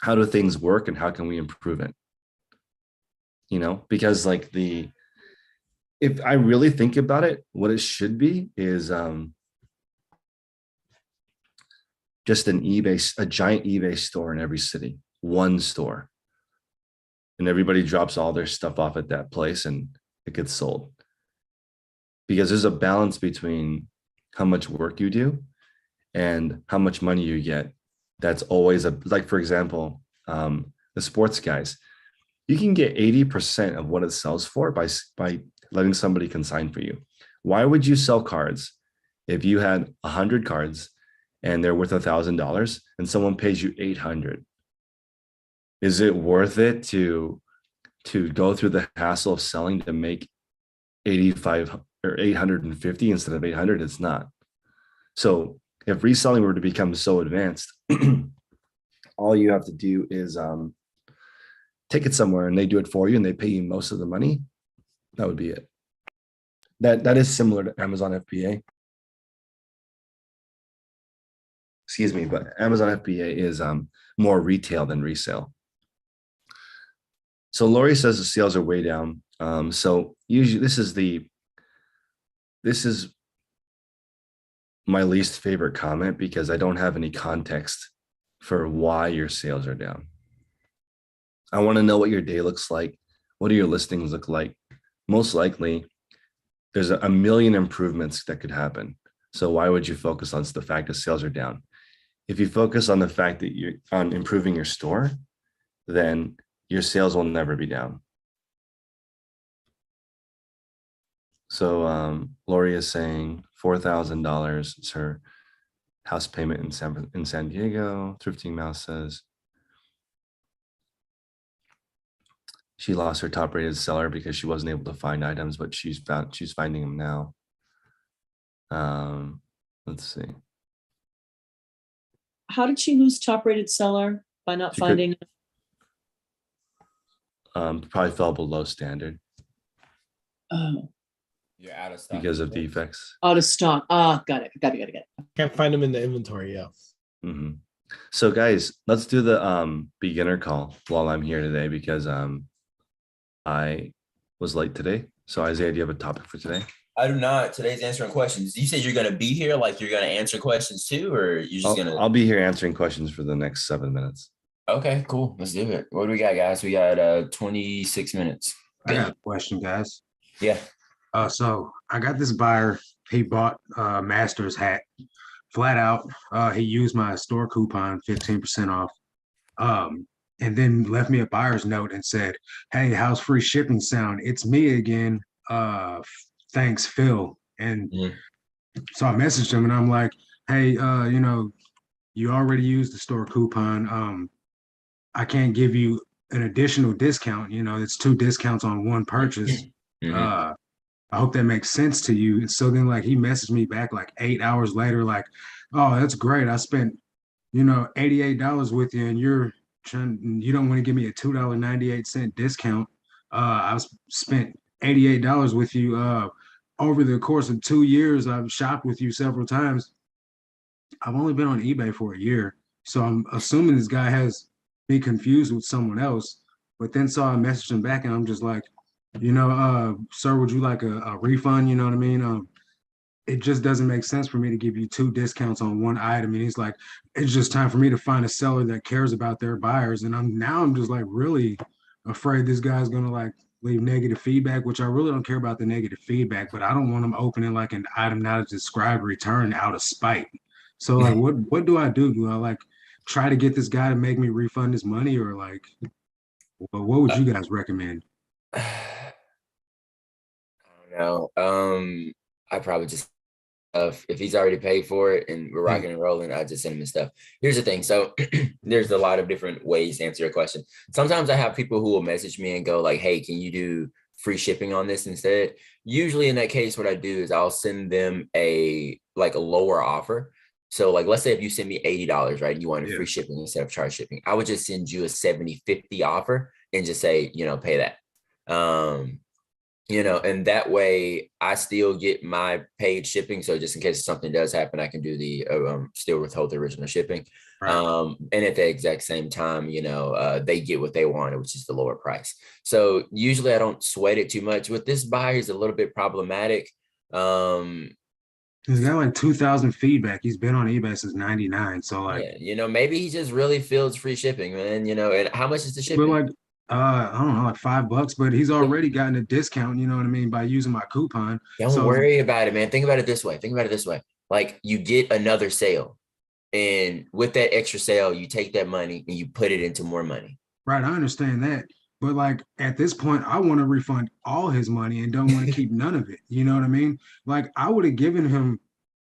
Speaker 1: How do things work and how can we improve it? Because like if I really think about it, what it should be is just a giant eBay store in every city, one store. And everybody drops all their stuff off at that place and it gets sold. Because there's a balance between how much work you do and how much money you get. That's always like, for example, the sports guys, you can get 80% of what it sells for by letting somebody consign for you. Why would you sell cards if you had 100 cards and they're worth $1,000 and someone pays you 800? Is it worth it to go through the hassle of selling to make 85 or 850 instead of 800? It's not. So if reselling were to become so advanced, all you have to do is take it somewhere and they do it for you and they pay you most of the money. That would be it. That is similar to Amazon FBA. Excuse me, but Amazon FBA is more retail than resale. So Lori says the sales are way down. So usually this is my least favorite comment, because I don't have any context for why your sales are down. I want to know what your day looks like. What do your listings look like? Most likely, there's a million improvements that could happen. So why would you focus on the fact that sales are down? If you focus on the fact that you're on improving your store, then your sales will never be down. So Lori is saying $4,000 is her house payment in San Diego. Thrifting Mouse says she lost her top rated seller because she wasn't able to find items, but she's finding them now. Let's see.
Speaker 2: How did she lose top rated seller by not finding?
Speaker 1: Probably fell below standard.
Speaker 2: Oh.
Speaker 11: You're out of stock
Speaker 1: because of defects.
Speaker 2: Out of stock. Ah, got it. Got it.
Speaker 11: Can't find them in the inventory. Yeah.
Speaker 1: Mm-hmm. So guys, let's do the beginner call while I'm here today, because I was late today. So Isaiah, do you have a topic for today?
Speaker 3: I do not. Today's answering questions. You said you're going to be here, like you're going to answer questions too, or you're just going to?
Speaker 1: I'll be here answering questions for the next 7 minutes.
Speaker 3: Okay, cool. Let's do it. What do we got, guys? We got 26 minutes.
Speaker 12: I got a question, guys.
Speaker 3: Yeah.
Speaker 12: So I got this buyer. He bought a Masters hat flat out. He used my store coupon, 15% off. And then left me a buyer's note and said, "Hey, how's free shipping sound? It's me again. Thanks, Phil." And so I messaged him and I'm like, "Hey, you already used the store coupon. I can't give you an additional discount. It's 2 discounts on 1 purchase. I hope that makes sense to you." And so then he messaged me back 8 hours later, "Oh, that's great. I spent, $88 with you and you're you don't want to give me a $2.98 discount. I've spent $88 with you over the course of 2 years. I've shopped with you several times. I've only been on eBay for a year, so I'm assuming this guy has me confused with someone else. But then saw a message him back, and I'm just like, sir, would you like a refund? You know what I mean? It just doesn't make sense for me to give you 2 discounts on one item. And he's like, it's just time for me to find a seller that cares about their buyers. And I'm just like really afraid this guy's gonna like leave negative feedback, which I really don't care about the negative feedback, but I don't want him opening like an item not described return out of spite. So like what do I do? Do I like try to get this guy to make me refund his money, or like what would you guys recommend?
Speaker 13: I don't know. I probably just if he's already paid for it and we're rocking and rolling, I just send him his stuff. Here's the thing. So there's a lot of different ways to answer your question. Sometimes I have people who will message me and go like, hey, can you do free shipping on this instead? Usually in that case, what I do is I'll send them a lower offer. So like, let's say if you send me $80, right? And you wanted free shipping instead of charge shipping, I would just send you a 70-50 offer and just say, pay that. And that way I still get my paid shipping. So just in case something does happen, I can do the still withhold the original shipping. Right. And at the exact same time, they get what they wanted, which is the lower price. So usually I don't sweat it too much. With this buyer, he's a little bit problematic.
Speaker 12: He's got like 2,000 feedback. He's been on eBay since '99. So like,
Speaker 13: maybe he just really feels free shipping, man. And how much is the shipping?
Speaker 12: But like, I don't know, like $5, but he's already gotten a discount, you know what I mean, by using my coupon.
Speaker 13: Don't worry about it, man. Think about it this way. Like you get another sale, and with that extra sale, you take that money and you put it into more money.
Speaker 12: Right. I understand that. But like at this point, I want to refund all his money and don't want to keep none of it. You know what I mean? Like I would have given him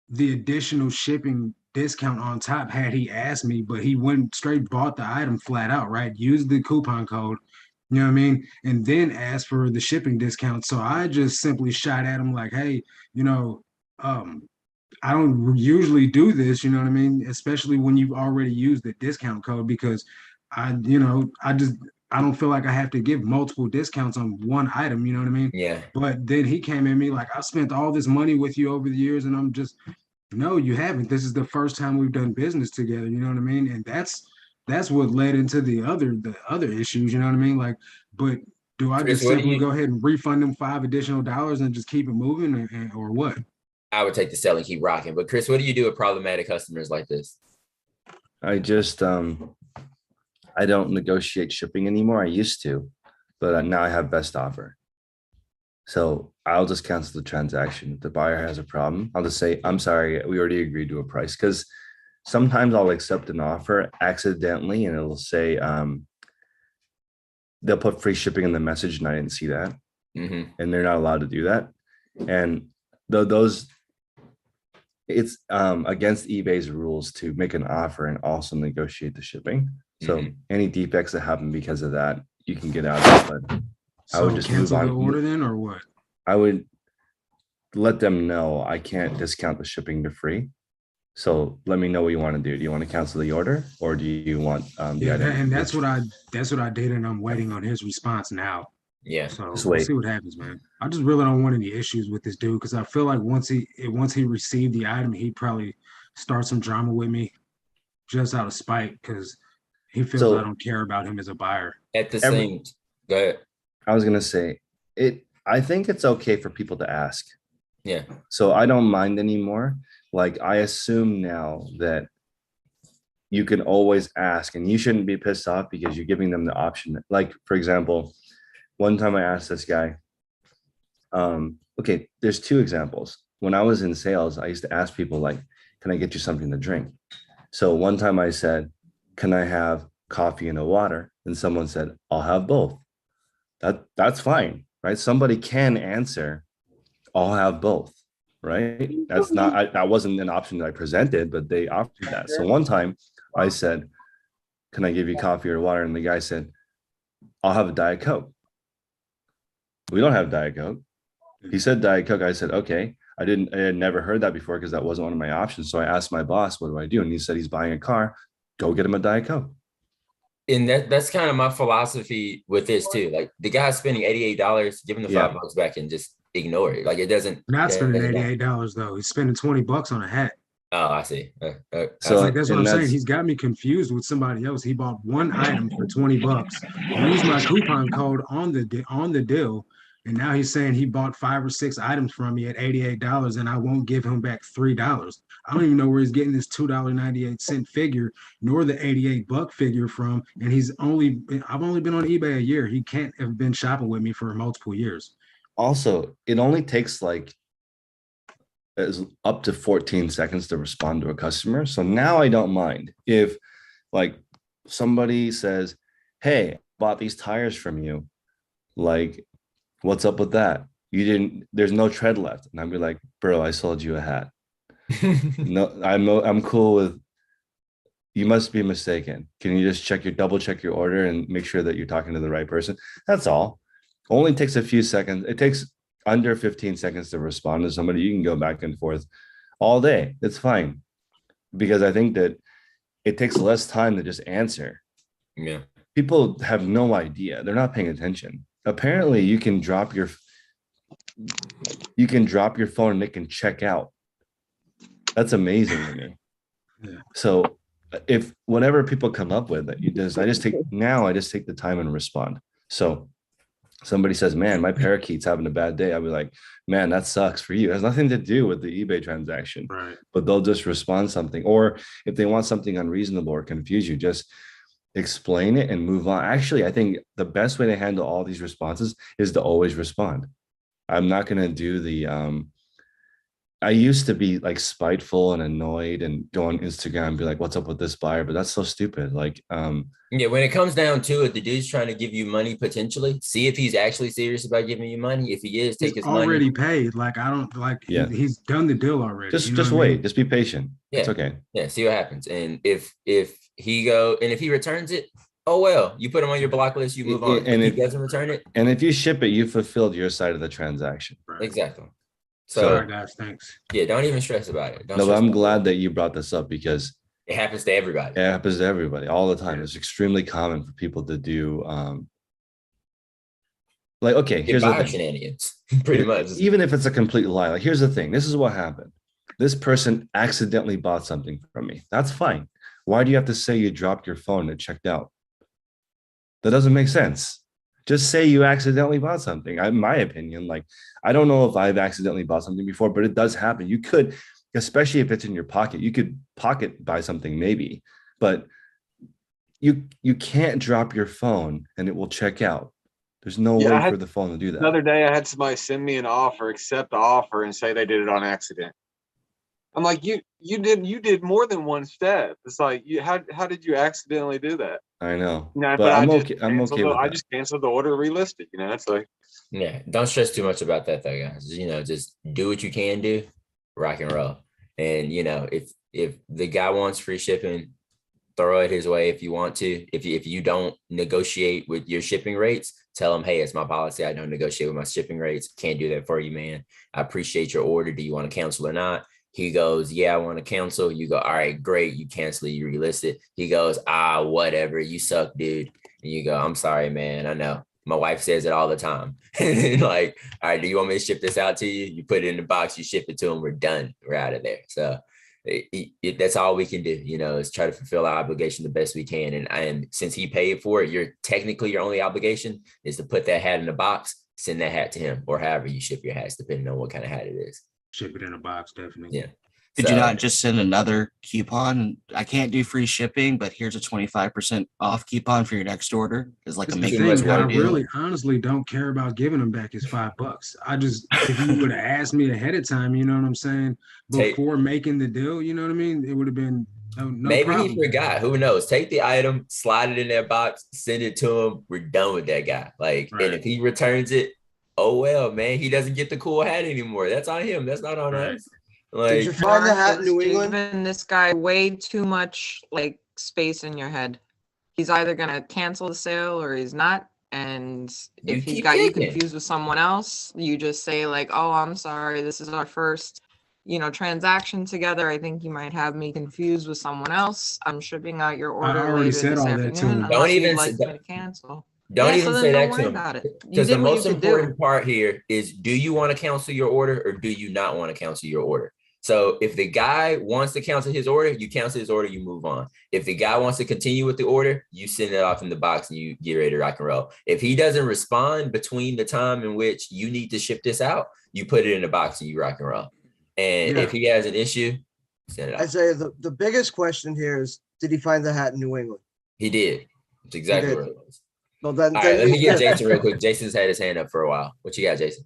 Speaker 12: the additional shipping discount on top had he asked me, but he went straight bought the item flat out, right? Used the coupon code, you know what I mean? And then asked for the shipping discount. So I just simply shot at him like, hey, I don't usually do this, you know what I mean? Especially when you've already used the discount code, because I don't feel like I have to give multiple discounts on one item, you know what I mean?
Speaker 13: Yeah.
Speaker 12: But then he came at me like, I spent all this money with you over the years, and I'm just, no, you haven't. This is the first time we've done business together, you know what I mean? And that's what led into the other issues, you know what I mean? Like, but do I just simply go ahead and refund them $5 additional and just keep it moving, or what?
Speaker 13: I would take the sell and keep rocking. But Chris, what do you do with problematic customers like this?
Speaker 1: I just I don't negotiate shipping anymore. I used to, but now I have best offer. So I'll just cancel the transaction. If the buyer has a problem, I'll just say, I'm sorry, we already agreed to a price. Because sometimes I'll accept an offer accidentally and it'll say, they'll put free shipping in the message and I didn't see that.
Speaker 13: Mm-hmm.
Speaker 1: And they're not allowed to do that. And it's against eBay's rules to make an offer and also negotiate the shipping. So any defects that happen because of that, you can get out of it. But
Speaker 12: I would just cancel the order then, or what?
Speaker 1: I would let them know I can't discount the shipping to free. So let me know what you want to do. Do you want to cancel the order, or do you want the item?
Speaker 12: And that's what I did, and I'm waiting on his response now.
Speaker 13: Yeah.
Speaker 12: So we'll see what happens, man. I just really don't want any issues with this dude, because I feel like once he received the item, he'd probably start some drama with me just out of spite, because he feels I don't care about him as a buyer.
Speaker 13: At the same, go ahead.
Speaker 1: I was gonna say I think it's okay for people to ask.
Speaker 13: Yeah.
Speaker 1: So I don't mind anymore. Like I assume now that you can always ask, and you shouldn't be pissed off because you're giving them the option. Like for example, one time I asked this guy, okay, there's 2 examples. When I was in sales, I used to ask people like, can I get you something to drink? So one time I said, can I have coffee and a water? And someone said, I'll have both. That's fine, right? Somebody can answer, I'll have both, right? That's not, that wasn't an option that I presented, but they offered that. So one time I said, can I give you coffee or water? And the guy said, I'll have a Diet Coke. We don't have Diet Coke. He said Diet Coke. I said, okay. I had never heard that before because that wasn't one of my options. So I asked my boss, what do I do? And he said, he's buying a car. Go get him a Diet Coke.
Speaker 13: And that's kind of my philosophy with this too. Like the guy's spending $88, give him the $5 back and just ignore it. Like it doesn't.
Speaker 12: Not spending $88 though. He's spending $20 on a hat.
Speaker 13: Oh, I see.
Speaker 12: So like that's what I'm saying. He's got me confused with somebody else. He bought one item for $20, used my coupon code on the deal, and now he's saying he bought 5 or 6 items from me at $88, and I won't give him back $3. I don't even know where he's getting this $2.98 figure, nor the $88 figure from. And I've only been on eBay a year. He can't have been shopping with me for multiple years.
Speaker 1: Also, it only takes like up to 14 seconds to respond to a customer. So now I don't mind if like somebody says, hey, I bought these tires from you. Like, what's up with that? There's no tread left. And I'd be like, bro, I sold you a hat. No, I'm cool with, you must be mistaken. Can you just double check your order and make sure that you're talking to the right person? That's all. Only takes a few seconds. It takes under 15 seconds to respond to somebody. You can go back and forth all day. It's fine. Because I think that it takes less time to just answer.
Speaker 13: Yeah.
Speaker 1: People have no idea. They're not paying attention. Apparently you can drop your phone and it can check out. That's amazing to me.
Speaker 12: Yeah.
Speaker 1: So if whatever people come up with, I just take the time and respond. So somebody says, man, my parakeet's having a bad day. I'll be like, man, that sucks for you. It has nothing to do with the eBay transaction.
Speaker 12: Right.
Speaker 1: But they'll just respond something. Or if they want something unreasonable or confuse you, just explain it and move on. Actually, I think the best way to handle all these responses is to always respond. I'm not going to do the, I used to be like spiteful and annoyed and go on Instagram and be like, what's up with this buyer? But that's so stupid. Like,
Speaker 13: yeah, when it comes down to it, the dude's trying to give you money potentially. See if he's actually serious about giving you money. If he is, take his money.
Speaker 12: Already paid. Like I don't like. Yeah. He's done the deal already.
Speaker 1: Just wait. Just be patient. Yeah. It's okay.
Speaker 13: Yeah. See what happens. And if he returns it, oh well, you put him on your block list. You move on. And if he doesn't return it,
Speaker 1: and if you ship it, you fulfilled your side of the transaction.
Speaker 13: Right. Exactly.
Speaker 12: So, all right, guys, thanks.
Speaker 13: Yeah, don't even stress about it.
Speaker 1: But I'm glad that you brought this up because
Speaker 13: it happens to everybody.
Speaker 1: It happens to everybody all the time. It's extremely common for people to do like, okay, here's the thing.
Speaker 13: Shenanigans, pretty much.
Speaker 1: Even if it's a complete lie, like here's the thing. This is what happened. This person accidentally bought something from me. That's fine. Why do you have to say you dropped your phone and it checked out? That doesn't make sense. Just say you accidentally bought something. In my opinion, like, I don't know if I've accidentally bought something before, but it does happen. You could, especially if it's in your pocket, you could pocket buy something maybe, but you can't drop your phone and it will check out. There's no way for the phone to do that.
Speaker 6: The other day I had somebody send me an offer, accept the offer, and say they did it on accident. I'm like, you did more than one step. It's like, how did you accidentally do that?
Speaker 1: I know.
Speaker 6: No, but I'm okay with that. I just canceled the order, relisted. It's like,
Speaker 13: yeah, don't stress too much about that though, guys. Just do what you can do, rock and roll. And if the guy wants free shipping, throw it his way if you want to. If you don't negotiate with your shipping rates, tell him, hey, it's my policy. I don't negotiate with my shipping rates. Can't do that for you, man. I appreciate your order. Do you want to cancel or not? He goes, yeah, I want to cancel. You go, all right, great. You cancel it, you relist it. He goes, whatever. You suck, dude. And you go, I'm sorry, man. I know. My wife says it all the time. Like, all right, do you want me to ship this out to you? You put it in the box, you ship it to him. We're done. We're out of there. So that's all we can do, is try to fulfill our obligation the best we can. And since he paid for it, your only obligation is to put that hat in the box, send that hat to him, or however you ship your hats, depending on what kind of hat it is.
Speaker 12: Ship it in a box, definitely.
Speaker 13: Yeah.
Speaker 4: Could you not just send another coupon? I can't do free shipping, but here's a 25% off coupon for your next order. Is like a make
Speaker 12: I really honestly don't care about giving them back his $5. If you would have asked me ahead of time, you know what I'm saying, before making the deal, you know what I mean, it would have been no
Speaker 13: maybe
Speaker 12: problem.
Speaker 13: He forgot. Who knows? Take the item, slide it in their box, send it to him. We're done with that guy. Like, right. And if he returns it, oh well, man, he doesn't get the cool hat anymore. That's on him. That's not on us. Like,
Speaker 8: did you find the hat in New England? Giving this guy way too much like space in your head. He's either gonna cancel the sale or he's not. And if he's got you confused with someone else, you just say like, "Oh, I'm sorry. This is our first transaction together. I think you might have me confused with someone else. I'm shipping out your
Speaker 12: I
Speaker 8: order
Speaker 12: already
Speaker 8: later
Speaker 12: said
Speaker 8: this
Speaker 12: all that to
Speaker 8: afternoon.
Speaker 12: him.
Speaker 8: Unless
Speaker 13: Don't
Speaker 8: you'd
Speaker 13: even
Speaker 8: like
Speaker 13: say,
Speaker 8: me to cancel.
Speaker 13: don't
Speaker 8: Yeah,
Speaker 13: even
Speaker 8: so then
Speaker 13: say
Speaker 8: don't
Speaker 13: that
Speaker 8: worry
Speaker 13: to him.
Speaker 8: about it. You
Speaker 13: Because the
Speaker 8: did what you
Speaker 13: most
Speaker 8: could do.
Speaker 13: important part here is, do you want to cancel your order or do you not want to cancel your order? So if the guy wants to cancel his order, you cancel his order, you move on. If the guy wants to continue with the order, you send it off in the box and you get ready to rock and roll. If he doesn't respond between the time in which you need to ship this out, you put it in the box and you rock and roll. And if he has an issue, send it out.
Speaker 14: Isaiah, the biggest question here is, did he find the hat in New England?
Speaker 13: He did. That's exactly what it was.
Speaker 14: Well, then,
Speaker 13: all right, let me get Jason real quick. Jason's had his hand up for a while. What you got, Jason?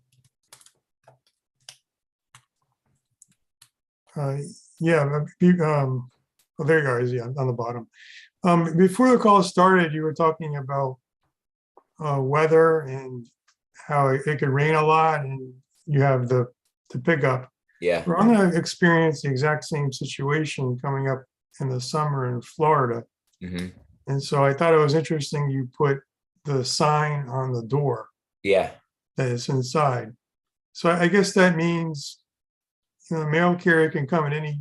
Speaker 15: Yeah, well, there you guys, yeah, on the bottom. Before the call started, you were talking about weather and how it could rain a lot, and you have the pickup.
Speaker 13: Yeah.
Speaker 15: Well, I'm going to experience the exact same situation coming up in the summer in Florida.
Speaker 13: Mm-hmm.
Speaker 15: And so I thought it was interesting you put the sign on the door.
Speaker 13: Yeah.
Speaker 15: That it's inside. So I guess that means, mail carrier can come at any,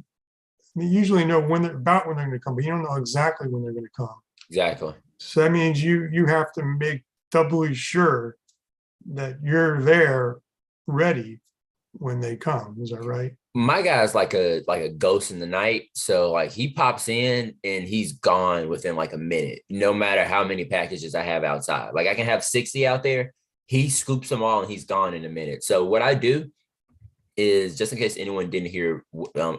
Speaker 15: you usually know when they're going to come, but you don't know exactly when they're going to come.
Speaker 13: Exactly.
Speaker 15: So that means you have to make doubly sure that you're there ready when they come. Is that right?
Speaker 13: My guy's like a ghost in the night. So like he pops in and he's gone within like a minute, no matter how many packages I have outside. Like I can have 60 out there. He scoops them all and he's gone in a minute. So what I do is, just in case anyone didn't hear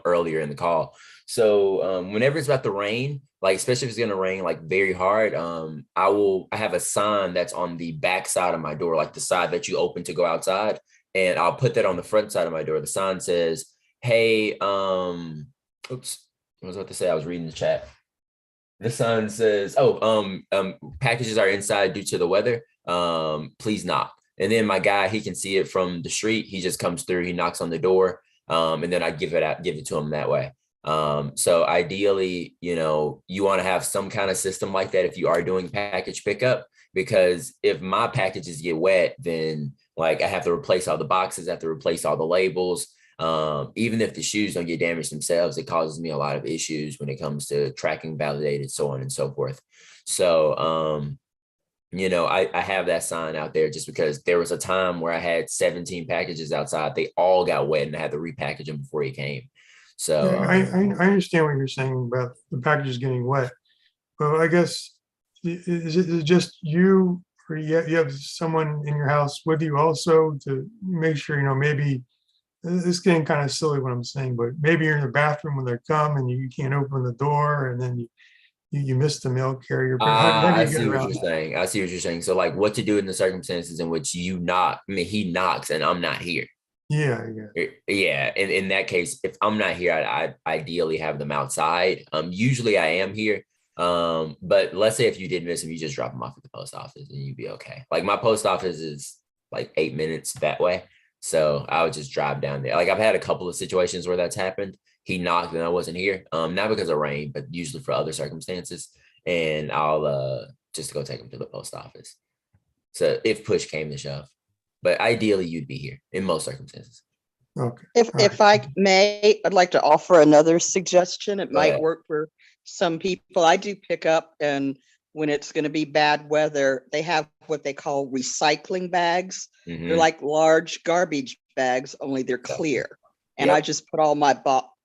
Speaker 13: earlier in the call. So whenever it's about to rain, like especially if it's going to rain like very hard, I have a sign that's on the back side of my door, like the side that you open to go outside. And I'll put that on the front side of my door. The sign says, hey, oops, I was about to say, I was reading the chat. The sign says, packages are inside due to the weather. Please knock. And then my guy, he can see it from the street. He just comes through, he knocks on the door, and then I give it to him that way. So ideally, you want to have some kind of system like that if you are doing package pickup, because if my packages get wet, then like I have to replace all the boxes, I have to replace all the labels. Even if the shoes don't get damaged themselves, it causes me a lot of issues when it comes to tracking, validated, so on and so forth. So, I have that sign out there just because there was a time where I had 17 packages outside. They all got wet and I had to repackage them before he came. So
Speaker 15: yeah, I understand what you're saying about the packages getting wet. Well, I guess, is it just you, or you have someone in your house with you also to make sure, maybe this is getting kind of silly what I'm saying, but maybe you're in the bathroom when they come and you can't open the door, and then you miss the mail carrier. But how do
Speaker 13: I
Speaker 15: you get
Speaker 13: see what
Speaker 15: around
Speaker 13: you're
Speaker 15: that?
Speaker 13: saying. I see what you're saying. So like what to do in the circumstances in which you knock, he knocks and I'm not here.
Speaker 15: Yeah.
Speaker 13: Yeah. And in that case, if I'm not here, I ideally have them outside. Usually I am here. But let's say if you did miss them, you just drop them off at the post office and you'd be okay. Like my post office is like 8 minutes that way. So I would just drive down there. Like I've had a couple of situations where that's happened. He knocked and I wasn't here. Not because of rain, but usually for other circumstances. And I'll just go take him to the post office. So if push came to shove. But ideally you'd be here in most circumstances.
Speaker 15: Okay.
Speaker 16: If I may, I'd like to offer another suggestion. It might work for some people. I do pick up, and when it's going to be bad weather, they have what they call recycling bags.
Speaker 13: Mm-hmm.
Speaker 16: They're like large garbage bags, only they're clear. And I just put all my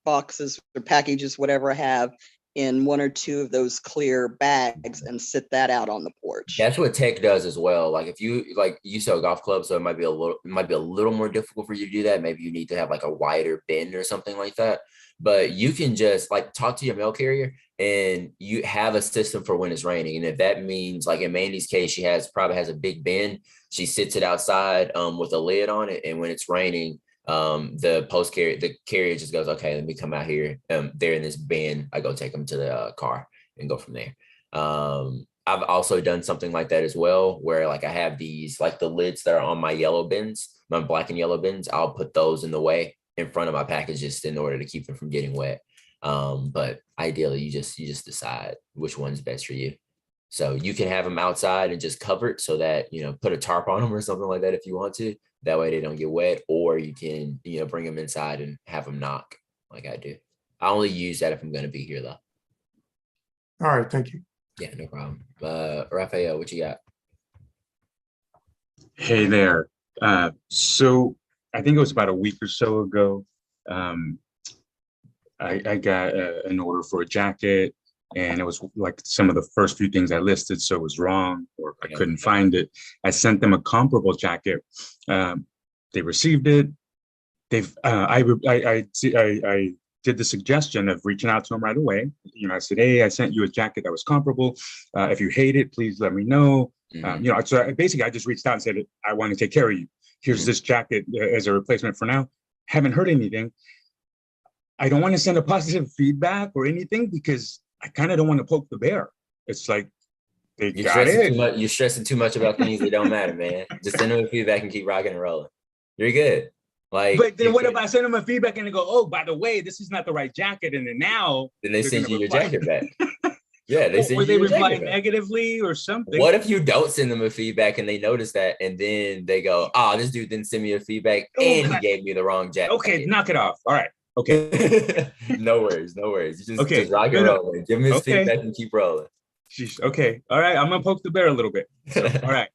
Speaker 16: boxes or packages, whatever I have, in one or two of those clear bags and sit that out on the porch.
Speaker 13: That's what tech does as well. Like if you sell a golf club, so it might be a little more difficult for you to do that. Maybe you need to have like a wider bin or something like that. But you can just like talk to your mail carrier and you have a system for when it's raining. And if that means, like in Mandy's case, she probably has a big bin. She sits it outside with a lid on it. And when it's raining, the carrier just goes, okay, let me come out here. They're in this bin. I go take them to the car and go from there. I've also done something like that as well, where like I have these, like the lids that are on my yellow bins, my black and yellow bins. I'll put those in the way in front of my packages in order to keep them from getting wet. But ideally you just decide which one's best for you. So you can have them outside and just covered so that, put a tarp on them or something like that if you want to. That way they don't get wet, or you can, bring them inside and have them knock like I do. I only use that if I'm going to be here though.
Speaker 15: All right, thank you.
Speaker 13: Yeah, no problem. Raphael, what you got?
Speaker 17: Hey there. So I think it was about a week or so ago. I got an order for a jacket, and it was like some of the first few things I listed, so it was wrong, or I couldn't find it. I sent them a comparable jacket. They received it. I did the suggestion of reaching out to them right away. I said, hey, I sent you a jacket that was comparable. If you hate it, please let me know. So I just reached out and said, I want to take care of you. Here's this jacket as a replacement for now. Haven't heard anything. I don't want to send a positive feedback or anything because I kind of don't want to poke the bear. It's like,
Speaker 13: You're stressing too much about things that don't matter, man. Just send them a feedback and keep rocking and rolling. You're good.
Speaker 17: But then what if I send them a feedback and they go, oh, by the way, this is not the right jacket, and then now
Speaker 13: they send you your jacket back. Yeah, they send
Speaker 17: or they reply negatively or something.
Speaker 13: What if you don't send them a feedback and they notice that, and then they go, oh, this dude didn't send me a feedback and he gave me the wrong jacket?
Speaker 17: Okay, knock it off. All right. Okay.
Speaker 13: No worries. You just rock and roll. Give him his feedback and keep rolling.
Speaker 17: Okay. All right. I'm gonna poke the bear a little bit. So, all right.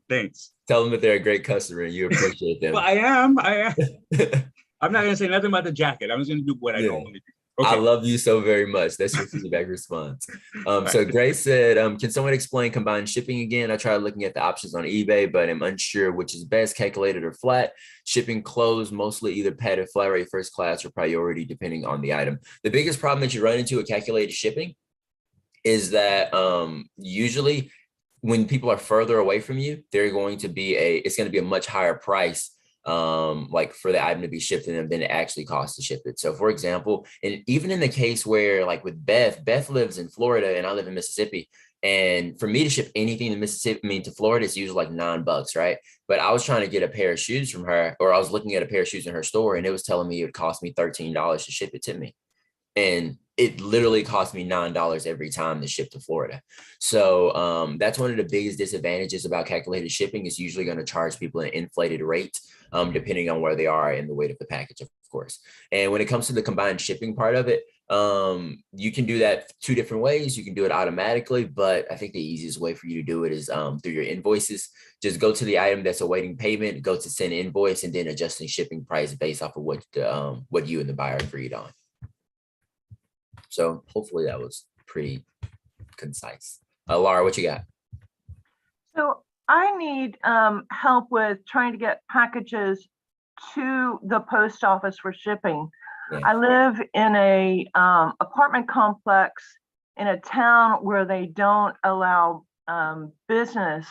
Speaker 17: Thanks.
Speaker 13: Tell them that they're a great customer and you appreciate them.
Speaker 17: Well, I am. I'm not gonna say nothing about the jacket. I'm just gonna do what I normally do.
Speaker 13: Okay. I love you so very much. That's your feedback response. So Grace said, can someone explain combined shipping again? I tried looking at the options on eBay, but I'm unsure which is best, calculated or flat. Shipping clothes, mostly either padded flat rate, first class, or priority, depending on the item. The biggest problem that you run into with calculated shipping is that usually when people are further away from you, it's going to be a much higher price like for the item to be shipped to them than it actually costs to ship it. So for example, and even in the case where like with Beth lives in Florida and I live in Mississippi, and for me to ship anything to Florida, it's usually like $9, right? But I was trying to get a pair of shoes from her, or I was looking at a pair of shoes in her store, and it was telling me it would cost me $13 to ship it to me. And it literally cost me $9 every time to ship to Florida. So that's one of the biggest disadvantages about calculated shipping. Is usually going to charge people an inflated rate, depending on where they are and the weight of the package, of course. And when it comes to the combined shipping part of it, you can do that two different ways. You can do it automatically, but I think the easiest way for you to do it is through your invoices. Just go to the item that's awaiting payment, go to send invoice, and then adjusting shipping price based off of what you and the buyer agreed on. So hopefully that was pretty concise. Laura, what you got?
Speaker 18: So I need help with trying to get packages to the post office for shipping. Yeah. I live in a apartment complex in a town where they don't allow business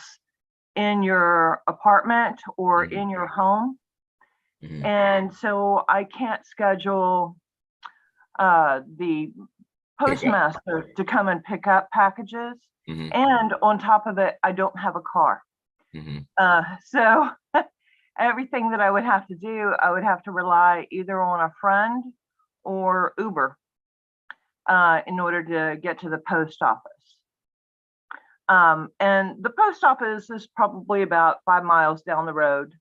Speaker 18: in your apartment or in your home. Mm-hmm. And so I can't schedule the postmaster to come and pick up packages. Mm-hmm. And on top of it, I don't have a car. Mm-hmm. So everything that I would have to do, I would have to rely either on a friend or Uber in order to get to the post office. And the post office is probably about 5 miles down the road.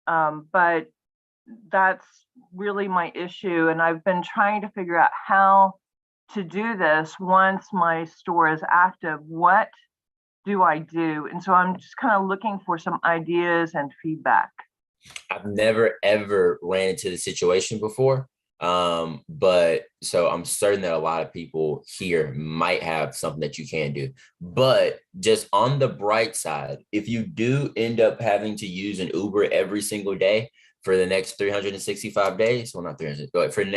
Speaker 18: But that's really my issue. And I've been trying to figure out how to do this once my store is active. What do I do? And so I'm just kind of looking for some ideas and feedback.
Speaker 13: I've never ever ran into the situation before. But so I'm certain that a lot of people here might have something that you can do. But just on the bright side, if you do end up having to use an Uber every single day for the next 365 days, well, not 300, but for the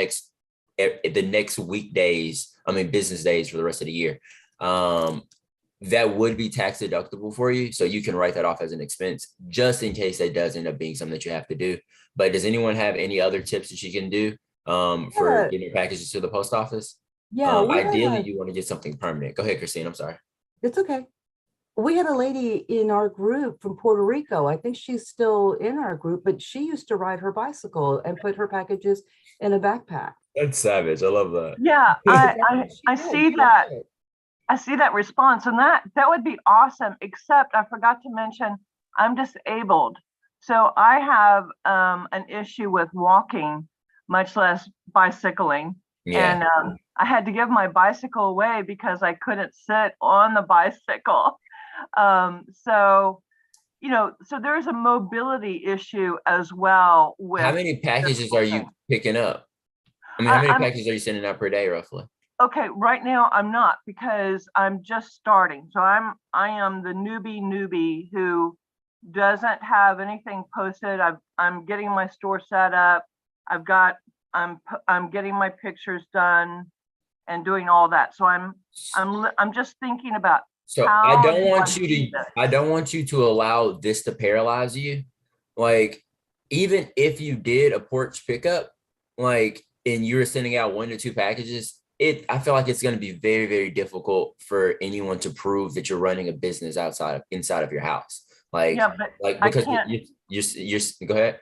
Speaker 13: next weekdays, business days for the rest of the year, that would be tax deductible for you. So you can write that off as an expense just in case that does end up being something that you have to do. But does anyone have any other tips that you can do for getting your packages to the post office?
Speaker 5: Yeah.
Speaker 13: Ideally, you want to get something permanent. Go ahead, Christine. I'm sorry.
Speaker 5: It's okay. We had a lady in our group from Puerto Rico. I think she's still in our group, but she used to ride her bicycle and put her packages in a backpack.
Speaker 13: That's savage. I love that.
Speaker 18: Yeah, I see that. I see that response, and that would be awesome. Except I forgot to mention I'm disabled, So I have an issue with walking, much less bicycling.
Speaker 13: Yeah.
Speaker 18: And I had to give my bicycle away because I couldn't sit on the bicycle. So, you know, so there's a mobility issue as well with.
Speaker 13: How many packages are you picking up? I mean, how many packages are you sending out per day, roughly?
Speaker 18: Okay, right now I'm not, because I'm just starting. So I am the newbie who doesn't have anything posted. I'm getting my store set up. I'm getting my pictures done and doing all that. So I'm just thinking about.
Speaker 13: So I don't want you to allow this to paralyze you. Like, even if you did a porch pickup, like, and you're sending out 1 to 2 packages, I feel like it's going to be very, very difficult for anyone to prove that you're running a business inside of your house. Like,
Speaker 18: yeah, but
Speaker 13: like, because you're go ahead.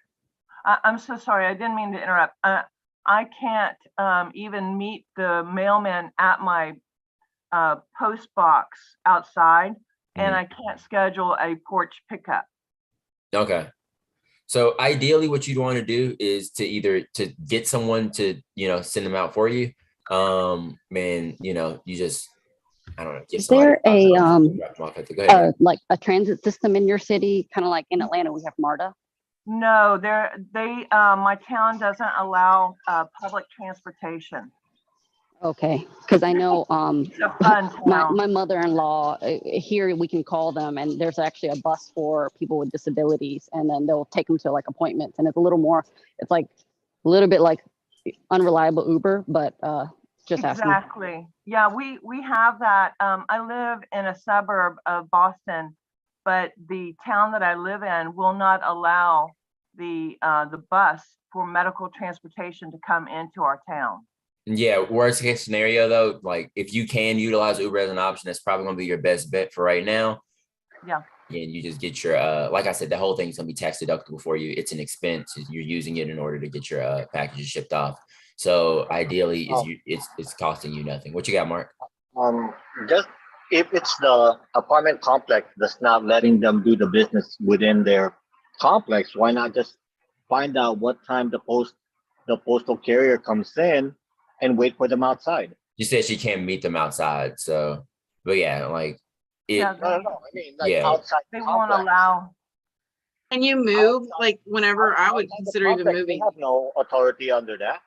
Speaker 18: I'm so sorry. I didn't mean to interrupt. I can't even meet the mailman at my post box outside, and I can't schedule a porch pickup.
Speaker 13: Okay. So ideally what you'd want to do is to either to get someone to, you know, send them out for you. And, you know, you just, I don't know.
Speaker 19: Is there a like a transit system in your city? Kind of like in Atlanta, we have MARTA.
Speaker 18: No, my town doesn't allow public transportation.
Speaker 19: Okay, because I know my mother-in-law here, we can call them, and there's actually a bus for people with disabilities, and then they'll take them to like appointments, and it's a little more, it's like a little bit like unreliable Uber, but just asking.
Speaker 18: Exactly. Yeah, we have that. I live in a suburb of Boston, but the town that I live in will not allow the bus for medical transportation to come into our town.
Speaker 13: Yeah, worst case scenario though, like if you can utilize Uber as an option, that's probably gonna be your best bet for right now.
Speaker 18: Yeah.
Speaker 13: And you just get your like I said, the whole thing's gonna be tax deductible for you. It's an expense. You're using it in order to get your packages shipped off. So ideally, it's costing you nothing. What you got, Mark?
Speaker 20: Just if it's the apartment complex that's not letting them do the business within their complex, why not just find out what time the postal carrier comes in and wait for them outside?
Speaker 13: You said she can't meet them outside, so but yeah, like
Speaker 20: I don't know. I mean, like outside
Speaker 18: they won't allow.
Speaker 8: Can you move like whenever? I would consider even moving.
Speaker 20: They have no authority under that.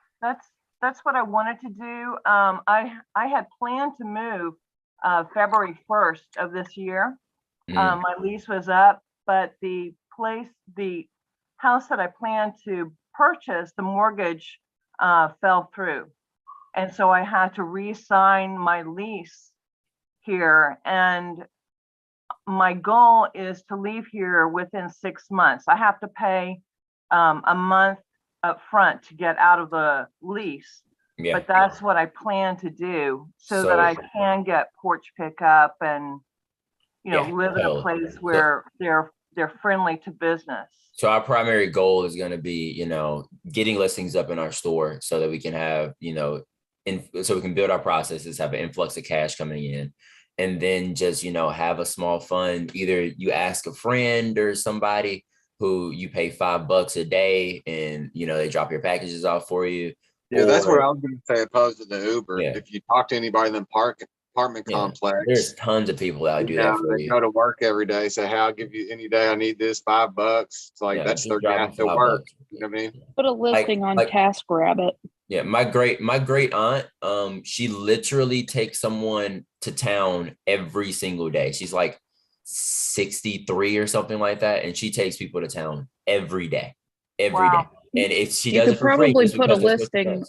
Speaker 18: That's what I wanted to do. I had planned to move February 1st of this year. My lease was up, but the house that I planned to purchase, the mortgage fell through. And so I had to re-sign my lease here. And my goal is to leave here within 6 months. I have to pay a month up front to get out of the lease. Yeah. But that's what I plan to do so that I can get porch pickup and, you know, live in a place where they're friendly to business.
Speaker 13: So our primary goal is going to be, you know, getting listings up in our store so that we can have, you know, so we can build our processes, have an influx of cash coming in, and then just, you know, have a small fund. Either you ask a friend or somebody who you pay $5 a day and, you know, they drop your packages off for you.
Speaker 6: Yeah, that's what I was going to say, opposed to the Uber. Yeah. If you talk to anybody in the apartment complex,
Speaker 13: there's tons of people that do that for you.
Speaker 6: Go to work every day, say, hey, I'll give you any day I need this, $5. It's like, that's their gas to work. You know what I mean?
Speaker 21: Put a listing on TaskRabbit.
Speaker 13: Yeah, my great aunt, she literally takes someone to town every single day. She's like 63 or something like that, and she takes people to town every day, every day. And if she does it for free,
Speaker 21: probably put a listing.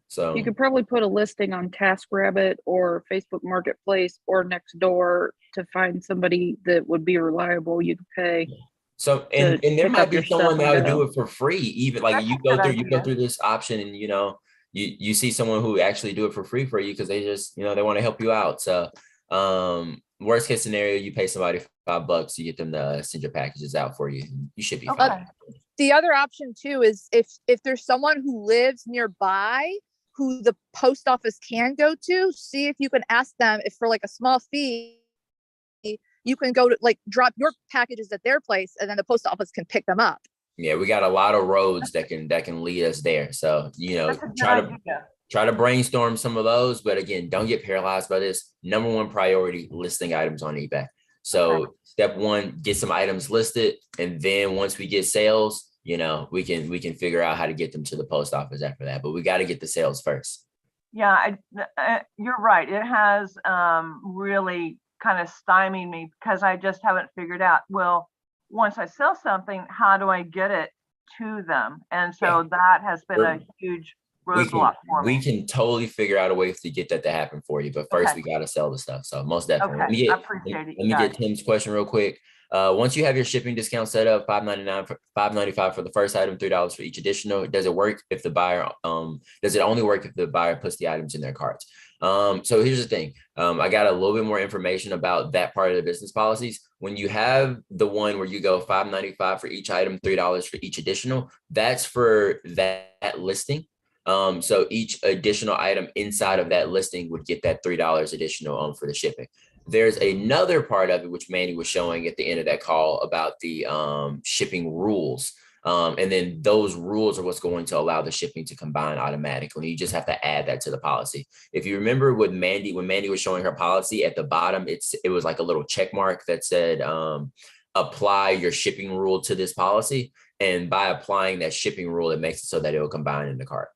Speaker 13: So
Speaker 21: you could probably put a listing on TaskRabbit or Facebook Marketplace or Nextdoor to find somebody that would be reliable. You could pay.
Speaker 13: So and there might be someone that would do it for free. Even like you go through this option, and you know you see someone who actually do it for free for you because they just, you know, they want to help you out. So worst case scenario, you pay somebody $5 to get them to send your packages out for you. You should be fine.
Speaker 22: The other option too is if there's someone who lives nearby who the post office can go to, see if you can ask them if for like a small fee, you you can go to like drop your packages at their place and then the post office can pick them up.
Speaker 13: Yeah, we got a lot of roads that can lead us there. So, you know,
Speaker 18: That's a good idea.
Speaker 13: try to brainstorm some of those, but again, don't get paralyzed by this. Number one priority, listing items on eBay. So step one, get some items listed. And then once we get sales, you know, we can figure out how to get them to the post office after that, but we got to get the sales first.
Speaker 18: Yeah, you're right. It has really kind of stymied me because I just haven't figured out, well, once I sell something, how do I get it to them? And so that has been a huge roadblock for me.
Speaker 13: We can totally figure out a way to get that to happen for you, but first we got to sell the stuff. So most definitely.
Speaker 18: I appreciate it.
Speaker 13: Let me get Tim's question real quick. Once you have your shipping discount set up, $5.95 for the first item, $3 for each additional. Does it work if the buyer? Does it only work if the buyer puts the items in their carts? So here's the thing. I got a little bit more information about that part of the business policies. When you have the one where you go $5.95 for each item, $3 for each additional, that's for that listing. So each additional item inside of that listing would get that $3 additional for the shipping. There's another part of it, which Mandy was showing at the end of that call about the shipping rules. And then those rules are what's going to allow the shipping to combine automatically. You just have to add that to the policy. If you remember with Mandy, when Mandy was showing her policy at the bottom, it was like a little check mark that said, apply your shipping rule to this policy. And by applying that shipping rule, it makes it so that it will combine in the cart.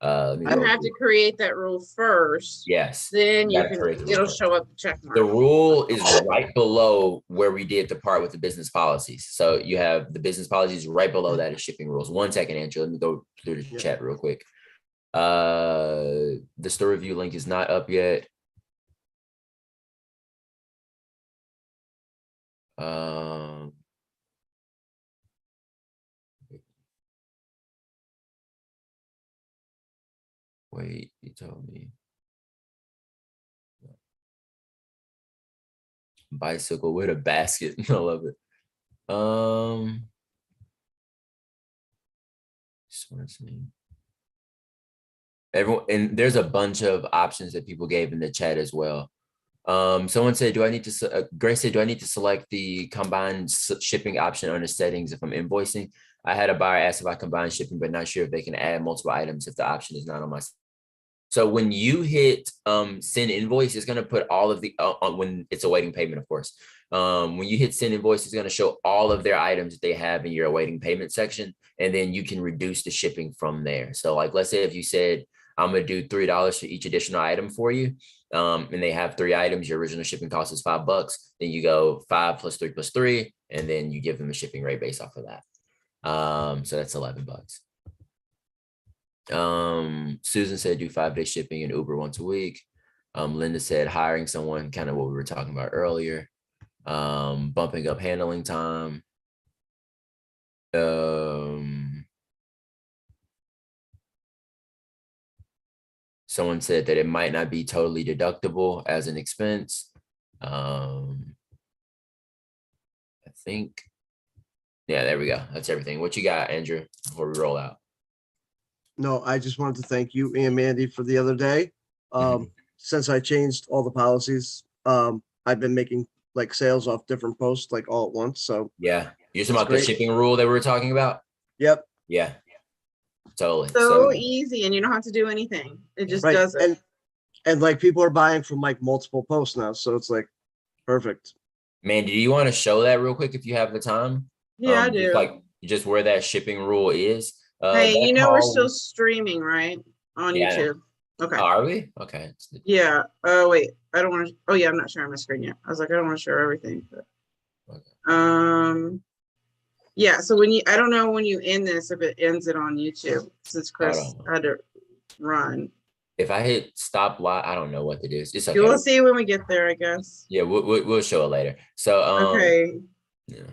Speaker 7: You have to create that rule first.
Speaker 13: Yes.
Speaker 7: Then it'll show up the check mark.
Speaker 13: The rule is right below where we did the part with the business policies. So you have the business policies right below that is shipping rules. 1 second, Andrew. Let me go through the chat real quick. The store review link is not up yet. Wait, you told me. Bicycle with a basket. I love it. Just want to see. Everyone, and there's a bunch of options that people gave in the chat as well. Someone said, Grace said, do I need to select the combined shipping option under settings if I'm invoicing? I had a buyer ask if I combine shipping, but not sure if they can add multiple items if the option is not on my. So when you hit send invoice, it's going to put all of the, when it's awaiting payment, of course. When you hit send invoice, it's going to show all of their items that they have in your awaiting payment section. And then you can reduce the shipping from there. So like, let's say if you said, I'm going to do $3 for each additional item for you. And they have 3 items, your original shipping cost is $5. Then you go 5 + 3 + 3, and then you give them a shipping rate based off of that. So that's $11. Susan said do 5-day shipping and Uber once a week. Linda said hiring someone, kind of what we were talking about earlier. Bumping up handling time. Someone said that it might not be totally deductible as an expense. I think, yeah, there we go. That's everything. What you got, Andrew, before we roll out?
Speaker 14: No, I just wanted to thank you and Mandy for the other day. Since I changed all the policies, I've been making like sales off different posts like all at once. So
Speaker 13: yeah, you're talking about the shipping rule that we were talking about?
Speaker 14: Yep.
Speaker 13: Yeah, totally.
Speaker 7: So easy, and you don't have to do anything. It just does it.
Speaker 14: And like people are buying from like multiple posts now. So it's like perfect.
Speaker 13: Mandy, do you want to show that real quick if you have the time?
Speaker 7: Yeah, I do.
Speaker 13: Like just where that shipping rule is.
Speaker 7: Hey, you know we're still streaming, right? On YouTube. Okay.
Speaker 13: Oh, are we? Okay.
Speaker 7: Yeah. Oh, wait. I don't want to. Oh, yeah. I'm not sharing my screen yet. I was like, I don't want to share everything. But, yeah. So when you, I don't know when you end this, if it ends it on YouTube, since Chris had to run.
Speaker 13: If I hit stop live, I don't know what to do. It's okay.
Speaker 7: We'll see when we get there, I guess.
Speaker 13: Yeah, we'll show it later. So
Speaker 7: okay.
Speaker 13: Yeah.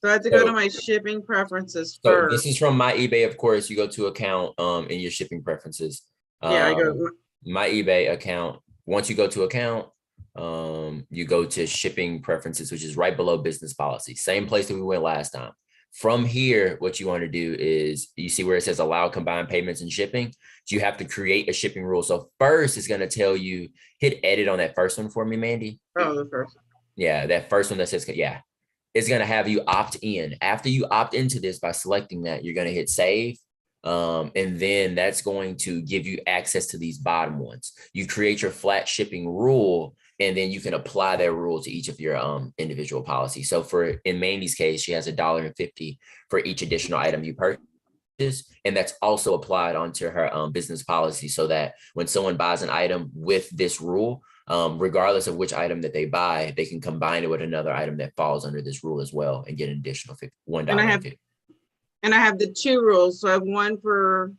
Speaker 7: So I have to go to my shipping preferences first.
Speaker 13: This is from my eBay, of course. You go to account in your shipping preferences.
Speaker 7: Yeah, I go
Speaker 13: my eBay account. Once you go to account, you go to shipping preferences, which is right below business policy. Same place that we went last time. From here, what you want to do is you see where it says allow combined payments and shipping. So you have to create a shipping rule. So first, it's going to tell you hit edit on that first one for me, Mandy.
Speaker 7: Oh, the first.
Speaker 13: Yeah, that first one that says, yeah, it's going to have you opt in. After you opt into this by selecting that, you're going to hit save. And then that's going to give you access to these bottom ones. You create your flat shipping rule, and then you can apply that rule to each of your individual policies. So for in Mandy's case, she has $1.50 for each additional item you purchase. And that's also applied onto her business policy, so that when someone buys an item with this rule, regardless of which item that they buy, they can combine it with another item that falls under this rule as well and get an additional $1.50.
Speaker 7: And I have the 2 rules. So I have one for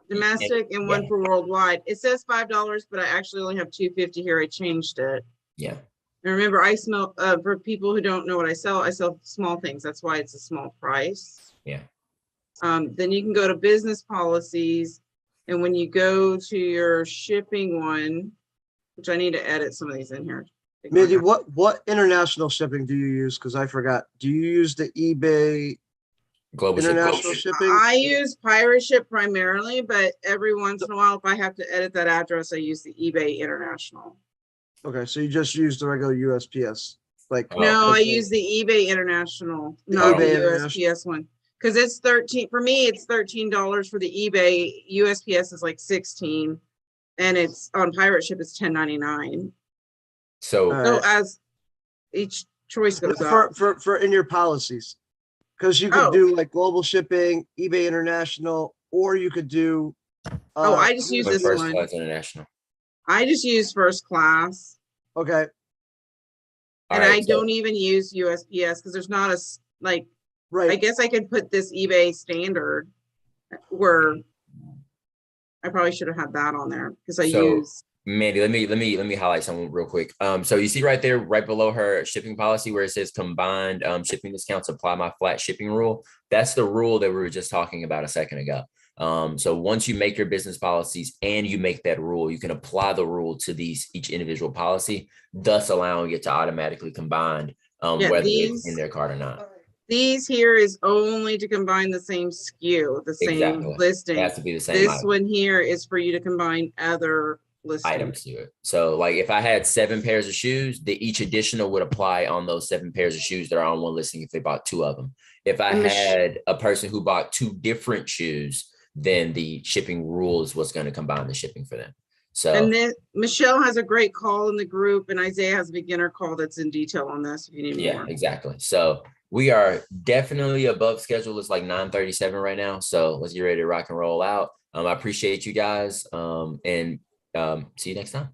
Speaker 7: domestic and one for worldwide. It says $5, but I actually only have $2.50 here. I changed it.
Speaker 13: Yeah.
Speaker 7: And remember, I smell for people who don't know what I sell small things. That's why it's a small price.
Speaker 13: Yeah.
Speaker 7: Then you can go to business policies. And when you go to your shipping one, which I need to edit some of these in here.
Speaker 14: Mindy, what international shipping do you use? Because I forgot. Do you use the eBay
Speaker 13: global
Speaker 14: international shipping?
Speaker 7: I use Pirate Ship primarily, but every once in a while, if I have to edit that address, I use the eBay International.
Speaker 14: Okay, so you just use the regular USPS.
Speaker 7: No, I use the eBay International, not the USPS one. Because it's 13 for me. It's $13 for the eBay. USPS is like 16, and it's on Pirate Ship. It's $10.99. So as each choice goes up
Speaker 14: for in your policies, because you could do like global shipping, eBay International, or you could do.
Speaker 7: I just use this
Speaker 13: First
Speaker 7: one.
Speaker 13: Class International.
Speaker 7: I just use First Class.
Speaker 14: Okay.
Speaker 7: And I don't even use USPS because there's not a right. I guess I could put this eBay standard where I probably should have had that on there because I use.
Speaker 13: Mandy, let me highlight something real quick. So you see right there, right below her shipping policy where it says combined shipping discounts apply my flat shipping rule. That's the rule that we were just talking about a second ago. So once you make your business policies and you make that rule, you can apply the rule to each individual policy, thus allowing it to automatically combine whether it's in their cart or not.
Speaker 7: These here is only to combine the same SKU, the same listing.
Speaker 13: It has to be the same.
Speaker 7: This one here is for you to combine other
Speaker 13: items to it. So like if I had 7 pairs of shoes, each additional would apply on those 7 pairs of shoes that are on one listing if they bought 2 of them. If I had a person who bought 2 different shoes, then the shipping rule is what's going to combine the shipping for them. So
Speaker 7: and then Michelle has a great call in the group, and Isaiah has a beginner call that's in detail on this if you need more.
Speaker 13: Yeah, exactly. So we are definitely above schedule. It's like 9:37 right now. So let's get ready to rock and roll out. I appreciate you guys. And see you next time.